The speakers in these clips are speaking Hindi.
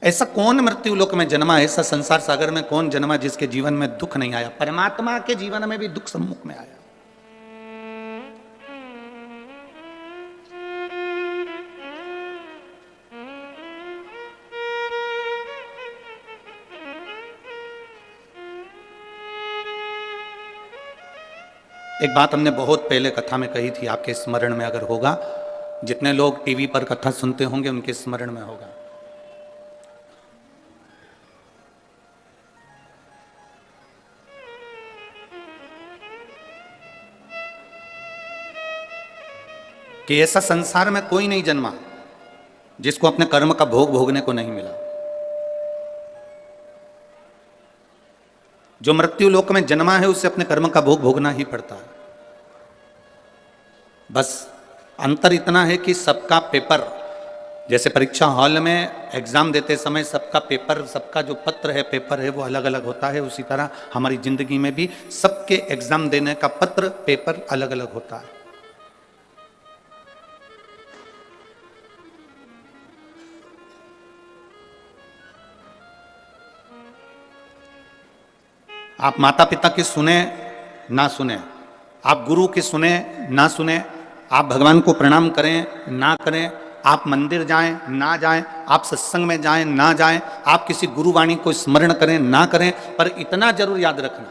ऐसा कौन मृत्यु लोक में जन्मा, ऐसा संसार सागर में कौन जन्मा जिसके जीवन में दुख नहीं आया? परमात्मा के जीवन में भी दुख सम्मुख में आया। एक बात हमने बहुत पहले कथा में कही थी, आपके स्मरण में अगर होगा, जितने लोग टीवी पर कथा सुनते होंगे उनके स्मरण में होगा। कि ऐसा संसार में कोई नहीं जन्मा जिसको अपने कर्म का भोग भोगने को नहीं मिला। जो मृत्यु लोक में जन्मा है उसे अपने कर्म का भोग भोगना ही पड़ता है। बस अंतर इतना है कि सबका पेपर, जैसे परीक्षा हॉल में एग्जाम देते समय सबका पेपर, सबका जो पत्र है, पेपर है, वो अलग अलग होता है, उसी तरह हमारी जिंदगी में भी सबके एग्जाम देने का पत्र, पेपर अलग अलग होता है। आप माता पिता की सुने ना सुने, आप गुरु की सुने ना सुने, आप भगवान को प्रणाम करें ना करें, आप मंदिर जाएं ना जाएं, आप सत्संग में जाएं ना जाएं, आप किसी गुरुवाणी को स्मरण करें ना करें, पर इतना जरूर याद रखना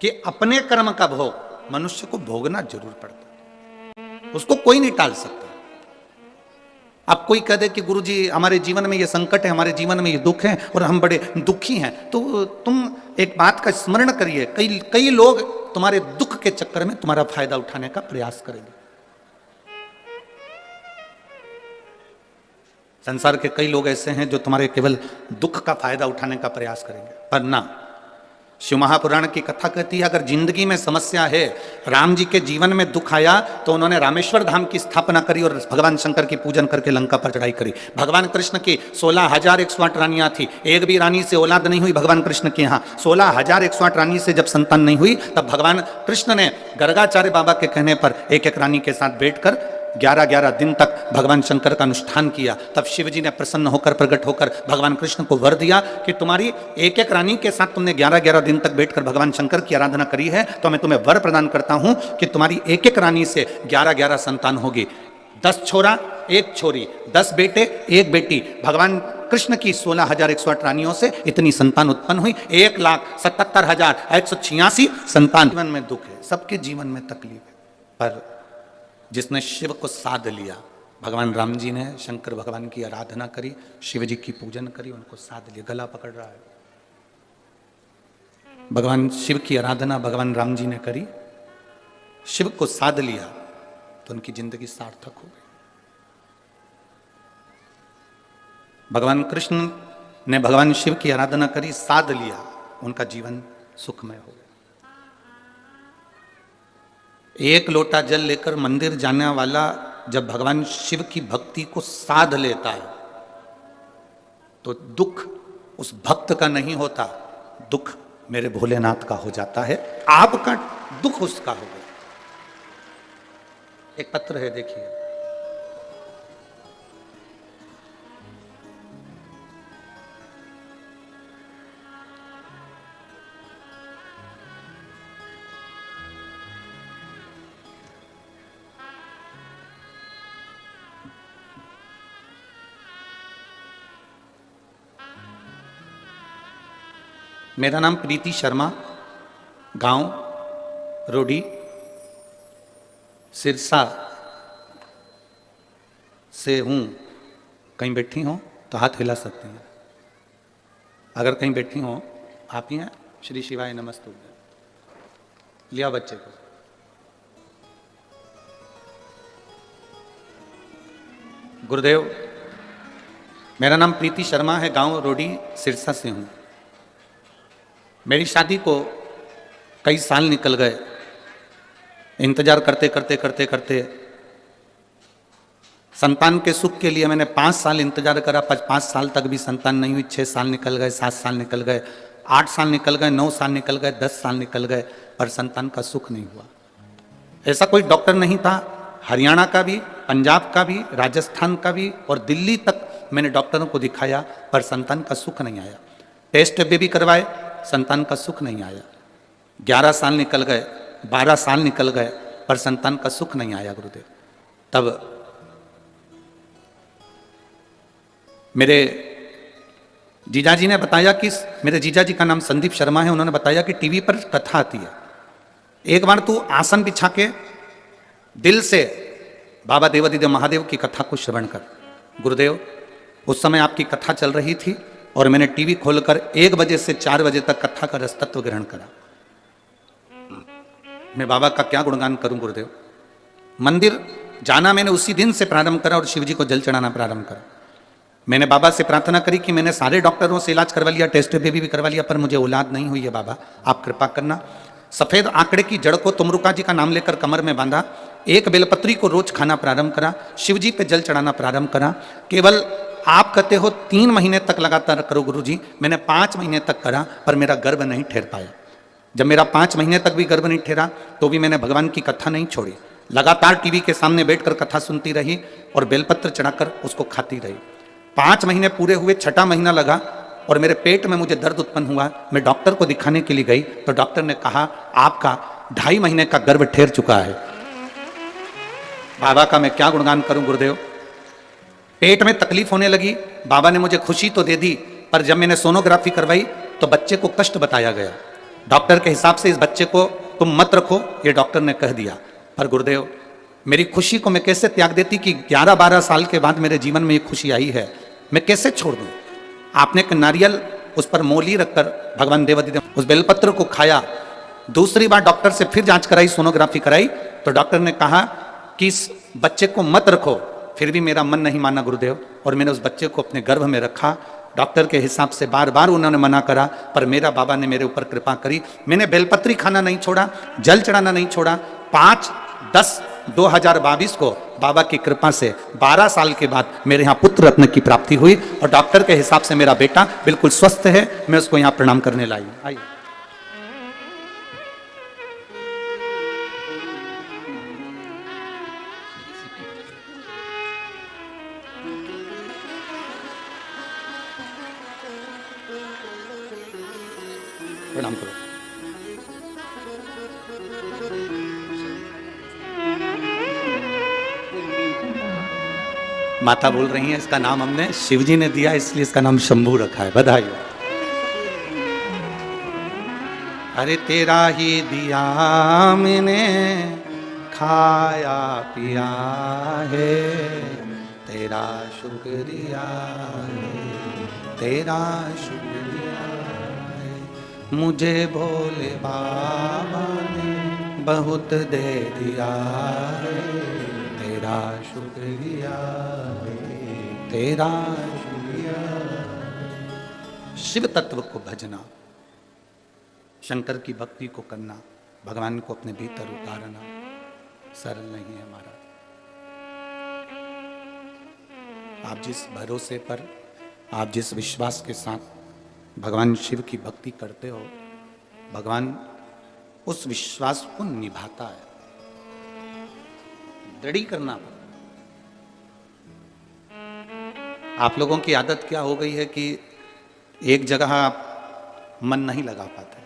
कि अपने कर्म का भोग मनुष्य को भोगना जरूर पड़ता है, उसको कोई नहीं टाल सकता। अब कोई कह दे कि गुरुजी हमारे जीवन में ये संकट है, हमारे जीवन में ये दुख है और हम बड़े दुखी हैं, तो तुम एक बात का स्मरण करिए, कई लोग तुम्हारे दुख के चक्कर में तुम्हारा फायदा उठाने का प्रयास करेंगे। संसार के कई लोग ऐसे हैं जो तुम्हारे केवल दुख का फायदा उठाने का प्रयास करेंगे, पर ना। शिव महापुराण की कथा कहती है, अगर जिंदगी में समस्या है, राम जी के जीवन में दुख आया तो उन्होंने रामेश्वर धाम की स्थापना करी और भगवान शंकर की पूजन करके लंका पर चढ़ाई करी। भगवान कृष्ण की 16,108 रानियां थी, एक भी रानी से औलाद नहीं हुई भगवान कृष्ण के यहाँ। 16,108 रानी से जब संतान नहीं हुई तब भगवान कृष्ण ने गर्गाचार्य बाबा के कहने पर एक एक रानी के साथ बैठकर 11-11 दिन तक भगवान शंकर का अनुष्ठान किया। तब शिव जी ने प्रसन्न होकर, प्रकट होकर भगवान कृष्ण को वर दिया कि तुम्हारी एक एक रानी के साथ तुमने 11-11 दिन तक बैठकर भगवान शंकर की आराधना करी है, तो मैं तुम्हें वर प्रदान करता हूं कि तुम्हारी एक एक रानी से 11-11 संतान होगी। 10 छोरा 1 छोरी, 10 बेटे 1 बेटी। भगवान कृष्ण की 16,108 रानियों से इतनी संतान उत्पन्न हुई। 1,77,186 संतान। जीवन में दुख है, सबके जीवन में तकलीफ है, पर जिसने शिव को साध लिया, भगवान राम जी ने शंकर भगवान की आराधना करी, शिव जी की पूजन करी, उनको साध लिया। गला पकड़ रहा है, भगवान शिव की आराधना भगवान राम जी ने करी, शिव को साध लिया तो उनकी जिंदगी सार्थक हो गई। भगवान कृष्ण ने भगवान शिव की आराधना करी, साध लिया, उनका जीवन सुखमय हो गया। एक लोटा जल लेकर मंदिर जाने वाला जब भगवान शिव की भक्ति को साध लेता है तो दुख उस भक्त का नहीं होता, दुख मेरे भोलेनाथ का हो जाता है। आपका दुख उसका हो गया। एक पत्र है, देखिए। मेरा नाम प्रीति शर्मा, गांव रोडी, सिरसा से हूँ। कहीं बैठी हो तो हाथ हिला सकते हैं, अगर कहीं बैठी हो आप ही हैं। श्री शिवाय नमस्तुभ्यं। लिया बच्चे को। गुरुदेव, मेरा नाम प्रीति शर्मा है, गांव रोडी, सिरसा से हूँ। मेरी शादी को कई साल निकल गए, इंतजार करते करते करते करते संतान के सुख के लिए मैंने 5 साल इंतजार करा, 5 साल तक भी संतान नहीं हुई। 6 साल निकल गए, 7 साल निकल गए, 8 साल निकल गए, 9 साल निकल गए, 10 साल निकल गए, पर संतान का सुख नहीं हुआ। ऐसा कोई डॉक्टर नहीं था, हरियाणा का भी, पंजाब का भी, राजस्थान का भी और दिल्ली तक मैंने डॉक्टरों को दिखाया पर संतान का सुख नहीं आया। टेस्ट भी करवाए, संतान का सुख नहीं आया। 11 साल निकल गए, 12 साल निकल गए, पर संतान का सुख नहीं आया गुरुदेव। तब मेरे जीजाजी ने बताया कि, मेरे जीजाजी का नाम संदीप शर्मा है, उन्होंने बताया कि टीवी पर कथा आती है, एक बार तू आसन बिछा के दिल से बाबा देवादिदेव महादेव की कथा को श्रवण कर। गुरुदेव उस समय आपकी कथा चल रही थी और मैंने टीवी खोलकर 1 बजे से 4 बजे तक कथा का रसतत्व ग्रहण करा। मैं बाबा का क्या गुणगान करूं गुरुदेव। मंदिर जाना मैंने उसी दिन से प्रारंभ करा और शिव जी को जल चढ़ाना प्रारंभ करा। मैंने बाबा से प्रार्थना करी कि मैंने सारे डॉक्टरों से इलाज करवा लिया, टेस्ट भी करवा लिया, पर मुझे औलाद नहीं हुई है बाबा, आप कृपा करना। सफेद आंकड़े की जड़ को तुमरुका जी का नाम लेकर कमर में बांधा, एक बेलपत्री को रोज खाना प्रारंभ करा, शिव जी पे जल चढ़ाना प्रारंभ करा। केवल आप कहते हो 3 महीने तक लगातार करो गुरुजी, मैंने 5 महीने तक करा पर मेरा गर्भ नहीं ठहर पाया। जब मेरा 5 महीने तक भी गर्भ नहीं ठहरा तो भी मैंने भगवान की कथा नहीं छोड़ी, लगातार टीवी के सामने बैठकर कथा सुनती रही और बेलपत्र चढ़ाकर उसको खाती रही। 5 महीने पूरे हुए, 6ठा महीना लगा और मेरे पेट में मुझे दर्द उत्पन्न हुआ। मैं डॉक्टर को दिखाने के लिए गई तो डॉक्टर ने कहा आपका 2.5 महीने का गर्भ ठहर चुका है। बाबा का मैं क्या गुणगान करूं गुरुदेव। पेट में तकलीफ होने लगी, बाबा ने मुझे खुशी तो दे दी, पर जब मैंने सोनोग्राफी करवाई तो बच्चे को कष्ट बताया गया। डॉक्टर के हिसाब से इस बच्चे को तुम मत रखो, ये डॉक्टर ने कह दिया। पर गुरुदेव मेरी खुशी को मैं कैसे त्याग देती कि 11-12 साल के बाद मेरे जीवन में ये खुशी आई है, मैं कैसे छोड़ दूं। आपने एक नारियल उस पर मोली रखकर भगवान देवादिदेव उस बेलपत्र को खाया। दूसरी बार डॉक्टर से फिर जांच कराई, सोनोग्राफी कराई तो डॉक्टर ने कहा कि इस बच्चे को मत रखो। फिर भी मेरा मन नहीं माना गुरुदेव और मैंने उस बच्चे को अपने गर्भ में रखा। डॉक्टर के हिसाब से बार बार उन्होंने मना करा पर मेरा बाबा ने मेरे ऊपर कृपा करी। मैंने बेलपत्री खाना नहीं छोड़ा, जल चढ़ाना नहीं छोड़ा। 5/10/2022 को बाबा की कृपा से 12 साल के बाद मेरे यहाँ पुत्र रत्न की प्राप्ति हुई और डॉक्टर के हिसाब से मेरा बेटा बिल्कुल स्वस्थ है। मैं उसको यहाँ प्रणाम करने लाई। आइए प्रणाम करो। माता बोल रही है इसका नाम हमने शिवजी ने दिया इसलिए इसका नाम शंभू रखा है। बधाई हो। अरे तेरा ही दिया मैंने खाया पिया है, तेरा शुक्रिया है, तेरा शुक्रिया है। मुझे भोले बाबा ने बहुत दे दिया है, तेरा शुक्रिया है, तेरा शुक्रिया। शिव तत्व को भजना, शंकर की भक्ति को करना, भगवान को अपने भीतर उतारना सरल नहीं है महाराज। आप जिस भरोसे पर, आप जिस विश्वास के साथ भगवान शिव की भक्ति करते हो, भगवान उस विश्वास को निभाता है। दृढ़ करना पड़ता। आप लोगों की आदत क्या हो गई है कि एक जगह आप मन नहीं लगा पाते।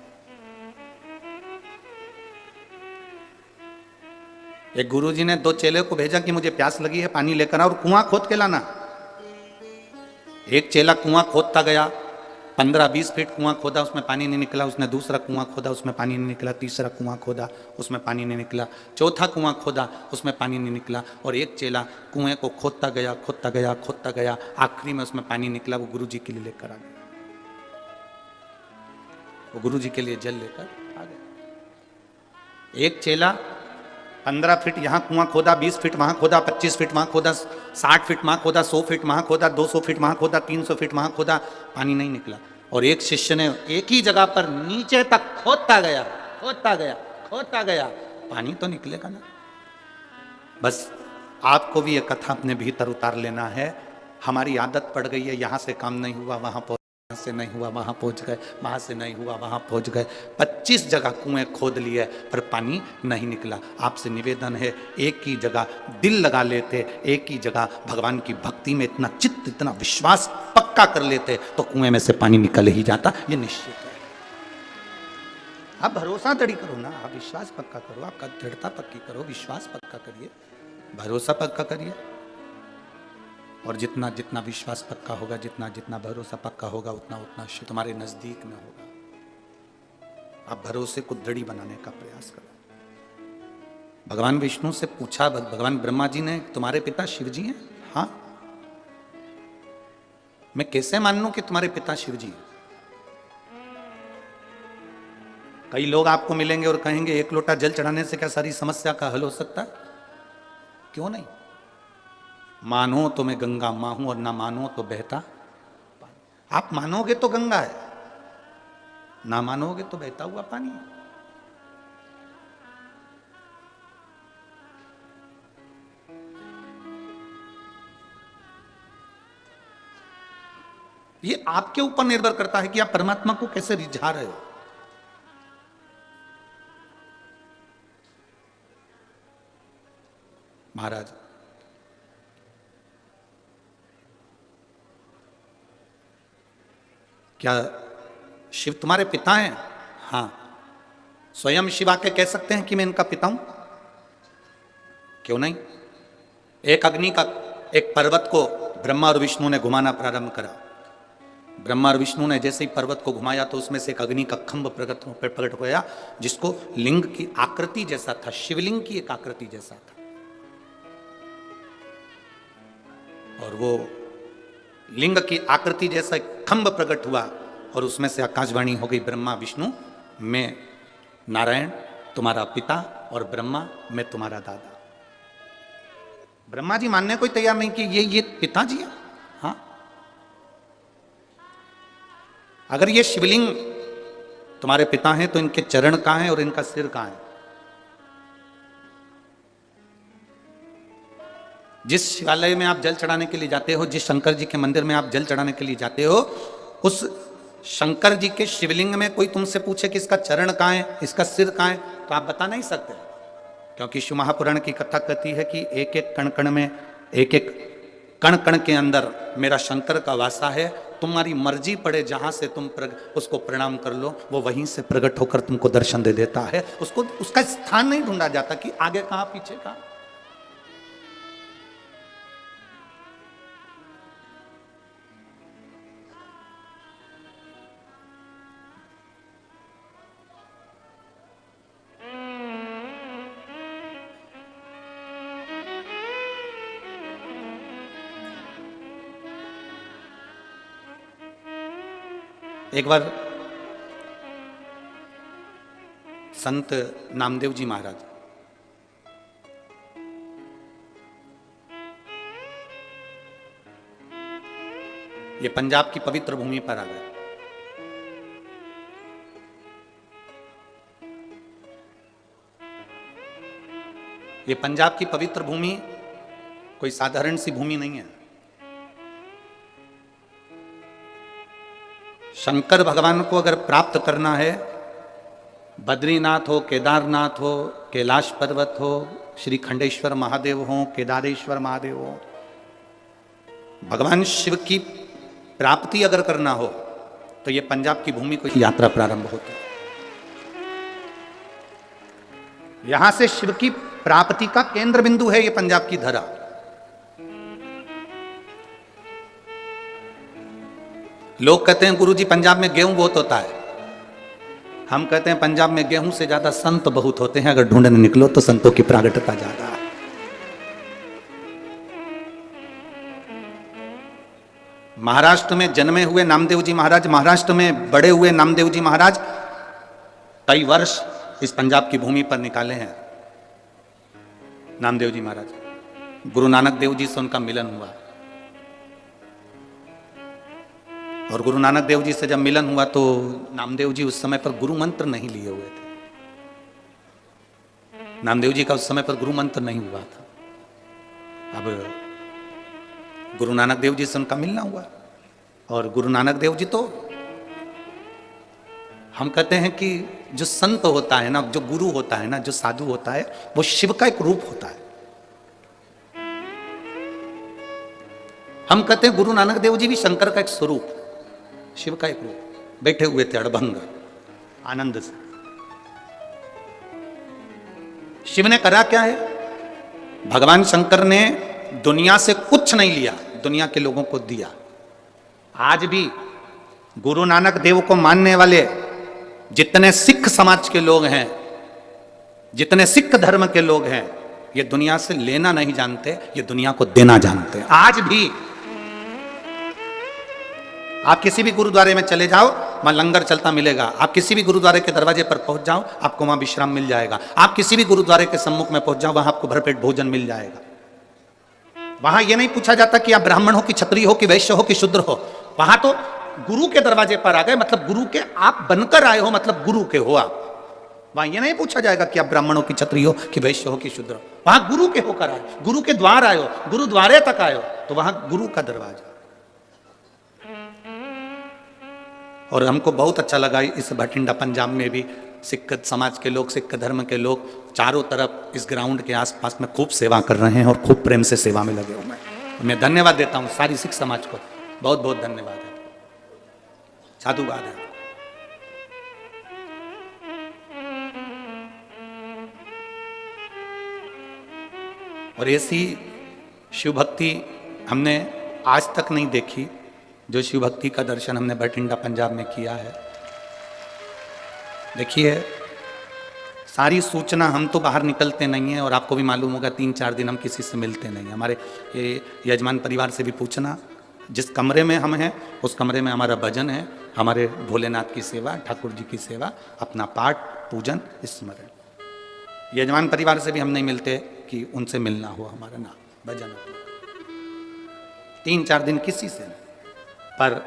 एक गुरुजी ने 2 चेले को भेजा कि मुझे प्यास लगी है, पानी लेकर आ और कुआं खोद के लाना। एक चेला कुआं खोदता गया, 15-20 फीट कुआं खोदा, उसमें पानी नहीं निकला। उसने दूसरा कुआं खोदा, उसमें पानी नहीं निकला। तीसरा कुआं खोदा, उसमें पानी नहीं निकला। चौथा कुआं खोदा, उसमें पानी नहीं निकला। और एक चेला कुएं को खोदता गया, खोदता गया, खोदता गया, आखिरी में उसमें पानी निकला। वो गुरुजी के लिए लेकर आ गया, वो गुरुजी के लिए जल लेकर आ गया। एक चेला 15 फीट यहाँ कुआं खोदा, 20 फीट वहां खोदा, 25 फीट वहां खोदा, 60 फीट वहां खोदा, 100 फीट वहां खोदा, 200 फीट वहां खोदा, 300 फीट वहां खोदा, पानी नहीं निकला। और एक शिष्य ने एक ही जगह पर नीचे तक खोदता गया, खोदता गया, खोदता गया, पानी तो निकलेगा ना। बस आपको भी ये कथा अपने भीतर उतार लेना है। हमारी आदत पड़ गई है, यहां से काम नहीं हुआ वहां पर से नहीं हुआ वहां पहुंच गए, वहां से नहीं हुआ वहां पहुंच गए, 25 जगह कुएं खोद लिए पर पानी नहीं निकला। आपसे निवेदन है एक ही जगह दिल लगा लेते, एक ही जगह भगवान की भक्ति में इतना चित्त इतना विश्वास पक्का कर लेते तो कुएं में से पानी निकल ही जाता, ये निश्चित है। आप भरोसा दृढ़ करो ना, आप विश्वास पक्का करो, आपका दृढ़ता पक्की करो, विश्वास पक्का करिए, भरोसा पक्का करिए। और जितना जितना विश्वास पक्का होगा, जितना जितना भरोसा पक्का होगा, उतना उतना शिव तुम्हारे नजदीक में होगा। आप भरोसे को दृढ़ बनाने का प्रयास करो। भगवान विष्णु से पूछा, भगवान ब्रह्मा जी ने, तुम्हारे पिता शिव जी हैं? हाँ। मैं कैसे मान लूं कि तुम्हारे पिता शिव जी हैं? कई लोग आपको मिलेंगे और कहेंगे एक लोटा जल चढ़ाने से क्या सारी समस्या का हल हो सकता है? क्यों नहीं? मानो तो मैं गंगा मां हूं और ना मानो तो बहता। आप मानोगे तो गंगा है, ना मानोगे तो बहता हुआ पानी है। ये आपके ऊपर निर्भर करता है कि आप परमात्मा को कैसे रिझा रहे हो। महाराज, क्या शिव तुम्हारे पिता हैं? हाँ। स्वयं शिव आके कह सकते हैं कि मैं इनका पिता हूं? क्यों नहीं? एक अग्नि का एक पर्वत को ब्रह्मा और विष्णु ने घुमाना प्रारंभ करा। ब्रह्मा और विष्णु ने जैसे ही पर्वत को घुमाया तो उसमें से एक अग्नि का खंभ प्रकट होया, जिसको लिंग की आकृति जैसा था, शिवलिंग की एक आकृति जैसा था। और वो लिंग की आकृति जैसा खंभ प्रकट हुआ और उसमें से आकाशवाणी हो गई, ब्रह्मा विष्णु मैं नारायण तुम्हारा पिता और ब्रह्मा मैं तुम्हारा दादा। ब्रह्मा जी मानने को तैयार नहीं कि ये पिताजी है। हाँ, अगर ये शिवलिंग तुम्हारे पिता हैं तो इनके चरण कहां हैं और इनका सिर कहां है? जिस शिवालय में आप जल चढ़ाने के लिए जाते हो, जिस शंकर जी के मंदिर में आप जल चढ़ाने के लिए जाते हो, उस शंकर जी के शिवलिंग में कोई तुमसे पूछे कि इसका चरण कहां है, इसका सिर कहां है, तो आप बता नहीं सकते, क्योंकि शिव महापुराण की कथा कहती है कि एक एक कण कण में, एक एक कण कण के अंदर मेरा शंकर का वासा है। तुम्हारी मर्जी पड़े जहां से तुम उसको प्रणाम कर लो, वो वहीं से प्रकट होकर तुमको दर्शन दे देता है। उसको उसका स्थान नहीं ढूंढा जाता कि आगे कहां पीछे कहां। एक बार संत नामदेव जी महाराज ये पंजाब की पवित्र भूमि पर आ गए। ये पंजाब की पवित्र भूमि कोई साधारण सी भूमि नहीं है। शंकर भगवान को अगर प्राप्त करना है, बद्रीनाथ हो, केदारनाथ हो, कैलाश पर्वत हो, श्री खंडेश्वर महादेव हो, केदारेश्वर महादेव हो, भगवान शिव की प्राप्ति अगर करना हो तो ये पंजाब की भूमि को यात्रा प्रारंभ होती है। यहां से शिव की प्राप्ति का केंद्र बिंदु है ये पंजाब की धरा। लोग कहते हैं गुरुजी पंजाब में गेहूं बहुत होता है। हम कहते हैं पंजाब में गेहूं से ज्यादा संत बहुत होते हैं। अगर ढूंढने निकलो तो संतों की प्रागट्यता ज्यादा है। महाराष्ट्र में जन्मे हुए नामदेव जी महाराज, महाराष्ट्र में बड़े हुए नामदेव जी महाराज कई वर्ष इस पंजाब की भूमि पर निकाले हैं। नामदेव जी महाराज, गुरु नानक देव जी से उनका मिलन हुआ और गुरु नानक देव जी से जब मिलन हुआ तो नामदेव जी उस समय पर गुरु मंत्र नहीं लिए हुए थे। नामदेव जी का उस समय पर गुरु मंत्र नहीं हुआ था। अब गुरु नानक देव जी से उनका मिलना हुआ और गुरु नानक देव जी तो हम कहते हैं कि जो संत होता है ना, जो गुरु होता है ना, जो साधु होता है, वो शिव का एक रूप होता है। हम कहते हैं गुरु नानक देव जी भी शंकर का एक स्वरूप, शिव का एक रूप, बैठे हुए थे अड़भंग आनंद से। शिव ने करा क्या है? भगवान शंकर ने दुनिया से कुछ नहीं लिया, दुनिया के लोगों को दिया। आज भी गुरु नानक देव को मानने वाले जितने सिख समाज के लोग हैं, जितने सिख धर्म के लोग हैं, ये दुनिया से लेना नहीं जानते, ये दुनिया को देना जानते हैं। आज भी आप किसी भी गुरुद्वारे में चले जाओ, वहां लंगर चलता मिलेगा। आप किसी भी गुरुद्वारे के दरवाजे पर पहुंच जाओ, आपको वहां विश्राम मिल जाएगा। आप किसी भी गुरुद्वारे के सम्मुख में पहुंच जाओ, वहां आपको भरपेट भोजन मिल जाएगा। वहां यह नहीं पूछा जाता कि आप ब्राह्मण हो कि क्षत्रिय हो कि वैश्य हो कि शूद्र हो। वहां तो गुरु के दरवाजे पर आ गए, मतलब गुरु के आप बनकर आए हो, मतलब गुरु के हो आप। वहां यह नहीं पूछा जाएगा कि आप ब्राह्मण हो कि क्षत्रिय हो कि वैश्य हो कि शूद्र हो। वहां गुरु के होकर आए, गुरु के द्वार आए हो, गुरुद्वारे तक आए हो, तो वहां गुरु का दरवाजा। और हमको बहुत अच्छा लगा इस भटिंडा पंजाब में भी सिख समाज के लोग, सिख धर्म के लोग चारों तरफ इस ग्राउंड के आसपास में खूब सेवा कर रहे हैं और खूब प्रेम से सेवा में लगे हुए हैं। मैं धन्यवाद देता हूं सारी सिख समाज को, बहुत बहुत धन्यवाद है, साधुवाद है। और ऐसी शिव भक्ति हमने आज तक नहीं देखी, जो शिव भक्ति का दर्शन हमने भटिंडा पंजाब में किया है। देखिए, सारी सूचना, हम तो बाहर निकलते नहीं हैं और आपको भी मालूम होगा 3-4 दिन हम किसी से मिलते नहीं हैं। हमारे ये यजमान परिवार से भी पूछना, जिस कमरे में हम हैं उस कमरे में हमारा भजन है, हमारे भोलेनाथ की सेवा, ठाकुर जी की सेवा, अपना पाठ पूजन स्मरण। यजमान परिवार से भी हम नहीं मिलते कि उनसे मिलना हो, हमारा नाम भजन, 3-4 दिन किसी से नहीं। पर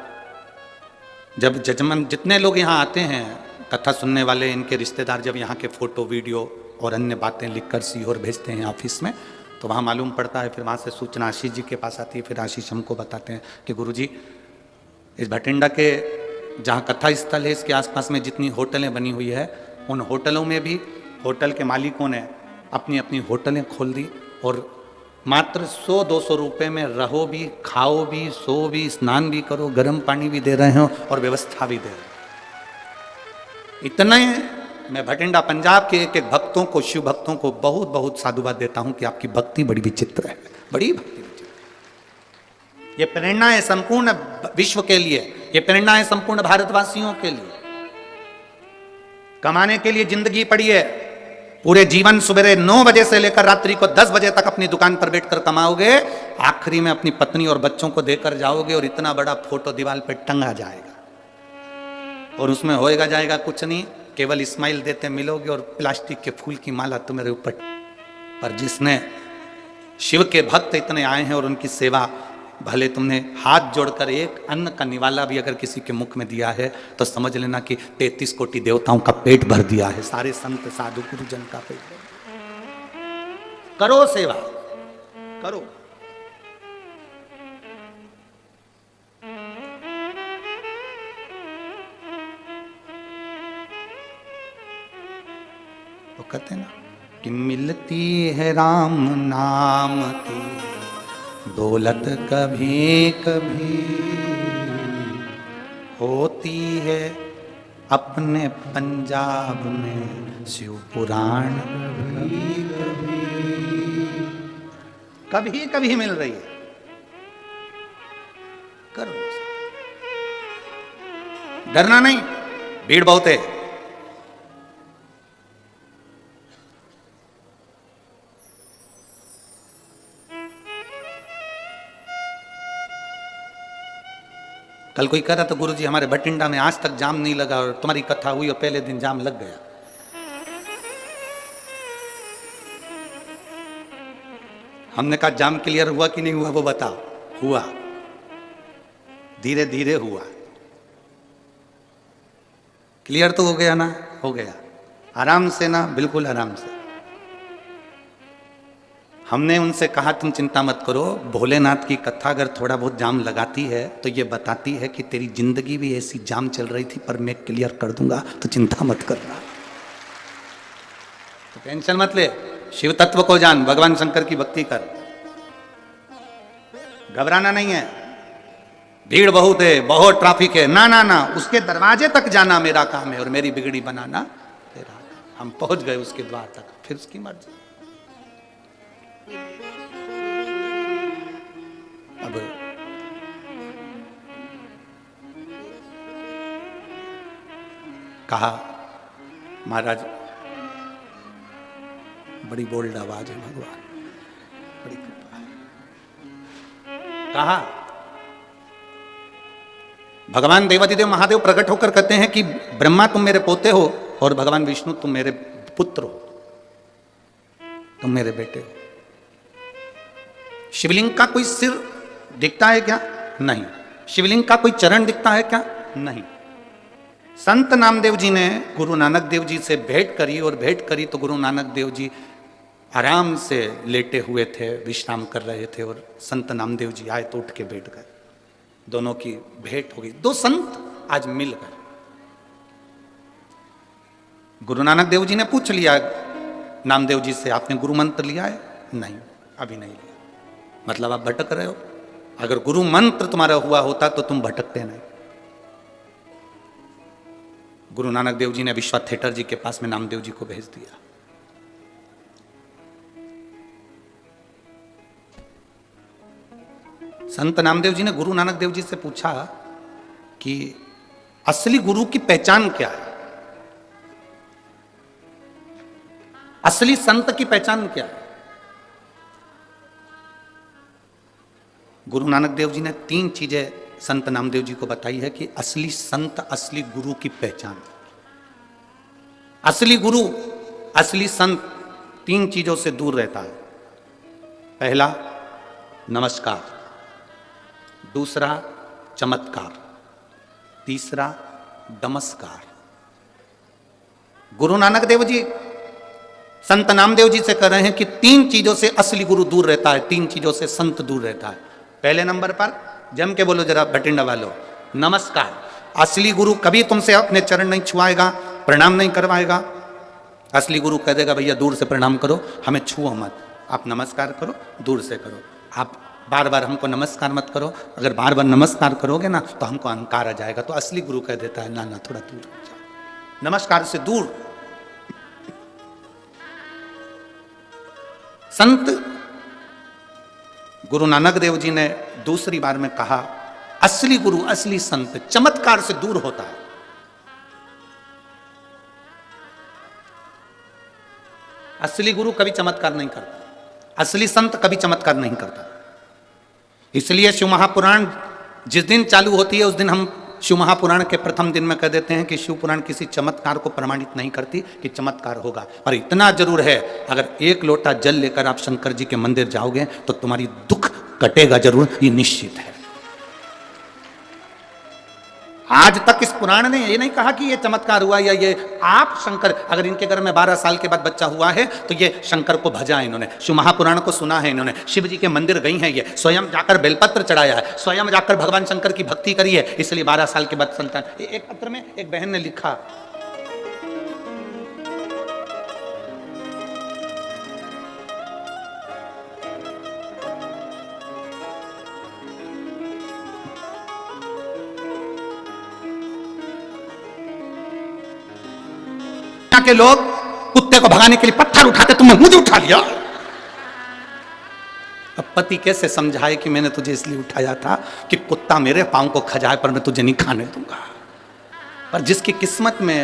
जब जजमान, जितने लोग यहाँ आते हैं कथा सुनने वाले, इनके रिश्तेदार जब यहाँ के फोटो वीडियो और अन्य बातें लिखकर सीहोर भेजते हैं ऑफिस में, तो वहाँ मालूम पड़ता है। फिर वहाँ से सूचना आशीष जी के पास आती है, फिर आशीष हमको बताते हैं कि गुरुजी, इस भटिंडा के जहाँ कथा स्थल है, इसके आसपास में जितनी होटलें बनी हुई है, उन होटलों में भी होटल के मालिकों ने अपनी अपनी होटलें खोल दी और मात्र 100-200 रुपये में रहो भी, खाओ भी, सो भी, स्नान भी करो, गर्म पानी भी दे रहे हो और व्यवस्था भी दे रहे हो। इतना ही मैं भटिंडा पंजाब के एक एक भक्तों को, शिव भक्तों को बहुत बहुत साधुवाद देता हूं कि आपकी भक्ति बड़ी विचित्र है, बड़ी भक्ति विचित्र। ये प्रेरणा है संपूर्ण विश्व के लिए, ये प्रेरणा है संपूर्ण भारतवासियों के लिए। कमाने के लिए जिंदगी पड़ी है, पूरे जीवन सुबह 9 बजे से लेकर रात्रि को 10 बजे तक अपनी दुकान पर बैठकर कमाओगे, आखिरी में अपनी पत्नी और बच्चों को देकर जाओगे और इतना बड़ा फोटो दीवार पे टंगा जाएगा और उसमें होएगा जाएगा कुछ नहीं, केवल स्माइल देते मिलोगे और प्लास्टिक के फूल की माला तुम्हारे ऊपर। पर जिसने शिव के भक्त इतने आए हैं और उनकी सेवा, भले तुमने हाथ जोड़कर एक अन्न का निवाला भी अगर किसी के मुख में दिया है तो समझ लेना कि 33 कोटि देवताओं का पेट भर दिया है, सारे संत साधु गुरुजन का पेट भर। करो सेवा, करो। वो कहते ना कि मिलती है राम नाम की दौलत कभी कभी, होती है अपने पंजाब में शिव पुराण कभी कभी मिल रही है। करो, डरना नहीं, भीड़ बहुत है। कल कोई कह रहा था गुरुजी हमारे भटिंडा में आज तक जाम नहीं लगा और तुम्हारी कथा हुई और पहले दिन जाम लग गया। हमने कहा जाम क्लियर हुआ कि नहीं हुआ वो बताओ। हुआ, धीरे धीरे हुआ। क्लियर तो हो गया ना? हो गया। आराम से ना, बिल्कुल आराम से। हमने उनसे कहा तुम चिंता मत करो, भोलेनाथ की कथा अगर थोड़ा बहुत जाम लगाती है तो ये बताती है कि तेरी जिंदगी भी ऐसी जाम चल रही थी पर मैं क्लियर कर दूंगा, तो चिंता मत करना, तो टेंशन मत ले, शिव तत्व को जान, भगवान शंकर की भक्ति कर, घबराना नहीं है। भीड़ बहुत है, बहुत ट्रैफिक है, ना ना ना, उसके दरवाजे तक जाना मेरा काम है और मेरी बिगड़ी बनाना तेरा काम। हम पहुंच गए उसके द्वार तक, फिर उसकी मर्जी। अब कहा महाराज, बड़ी बोल्ड आवाज है, भगवान बड़ी कृपा है। कहा भगवान देवादिदेव महादेव प्रकट होकर कहते हैं कि ब्रह्मा तुम मेरे पोते हो और भगवान विष्णु तुम मेरे पुत्र हो, तुम मेरे बेटे हो। शिवलिंग का कोई सिर दिखता है क्या? नहीं। शिवलिंग का कोई चरण दिखता है क्या? नहीं। संत नामदेव जी ने गुरु नानक देव जी से भेंट करी, और भेंट करी तो गुरु नानक देव जी आराम से लेटे हुए थे, विश्राम कर रहे थे, और संत नामदेव जी आए तो उठ के बैठ गए। दोनों की भेंट हो गई, दो संत आज मिल गए। गुरु नानक देव जी ने पूछ लिया नामदेव जी से, आपने गुरु मंत्र लिया है? नहीं, अभी नहीं लिया। मतलब आप भटक रहे हो। अगर गुरु मंत्र तुम्हारा हुआ होता तो तुम भटकते नहीं। गुरु नानक देव जी ने विश्वनाथ थिएटर जी के पास में नामदेव जी को भेज दिया। संत नामदेव जी ने गुरु नानक देव जी से पूछा कि असली गुरु की पहचान क्या है, असली संत की पहचान क्या है? गुरु नानक देव जी ने 3 चीजें संत नामदेव जी को बताई है कि असली संत, असली गुरु की पहचान। असली गुरु, असली संत 3 चीजों से दूर रहता है। पहला नमस्कार, दूसरा चमत्कार, तीसरा नमस्कार। गुरु नानक देव जी संत नामदेव जी से कह रहे हैं कि 3 चीजों से असली गुरु दूर रहता है, 3 चीजों से संत दूर रहता है। पहले नंबर पर जम के बोलो जरा भटिंडा वालों, नमस्कार। असली गुरु कभी तुमसे अपने चरण नहीं छुआएगा, प्रणाम नहीं करवाएगा। असली गुरु कह देगा भैया दूर से प्रणाम करो, हमें छुओ मत, आप नमस्कार करो, दूर से करो। आप बार बार हमको नमस्कार मत करो, अगर बार बार नमस्कार करोगे ना तो हमको अहंकार आ जाएगा। तो असली गुरु कह देता है ना ना, थोड़ा दूर हो जाओ, नमस्कार से दूर। संत गुरु नानक देव जी ने दूसरी बार में कहा असली गुरु, असली संत चमत्कार से दूर होता है। असली गुरु कभी चमत्कार नहीं करता, असली संत कभी चमत्कार नहीं करता। इसलिए शिव महापुराण जिस दिन चालू होती है उस दिन हम शिव महापुराण के प्रथम दिन में कह देते हैं कि शिव पुराण किसी चमत्कार को प्रमाणित नहीं करती कि चमत्कार होगा, पर इतना जरूर है, अगर 1 लोटा जल लेकर आप शंकर जी के मंदिर जाओगे तो तुम्हारी दुख कटेगा जरूर, ये निश्चित है। आज तक इस पुराण ने ये नहीं कहा कि ये चमत्कार हुआ या ये आप शंकर, अगर इनके घर में 12 साल के बाद बच्चा हुआ है तो ये शंकर को भजा है इन्होंने, शिव महापुराण को सुना है इन्होंने, शिव जी के मंदिर गई हैं, ये स्वयं जाकर बेलपत्र चढ़ाया है, स्वयं जाकर भगवान शंकर की भक्ति करी है, इसलिए 12 साल के बाद संतान। एक पत्र में एक बहन ने लिखा, के लोग कुत्ते को भगाने के लिए पत्थर उठाते, तुमने मुझे उठा लिया। अब पति कैसे समझाए कि मैंने तुझे इसलिए उठाया था कि कुत्ता मेरे पांव को खजाए पर मैं तुझे नहीं खाने दूंगा। पर जिसकी किस्मत में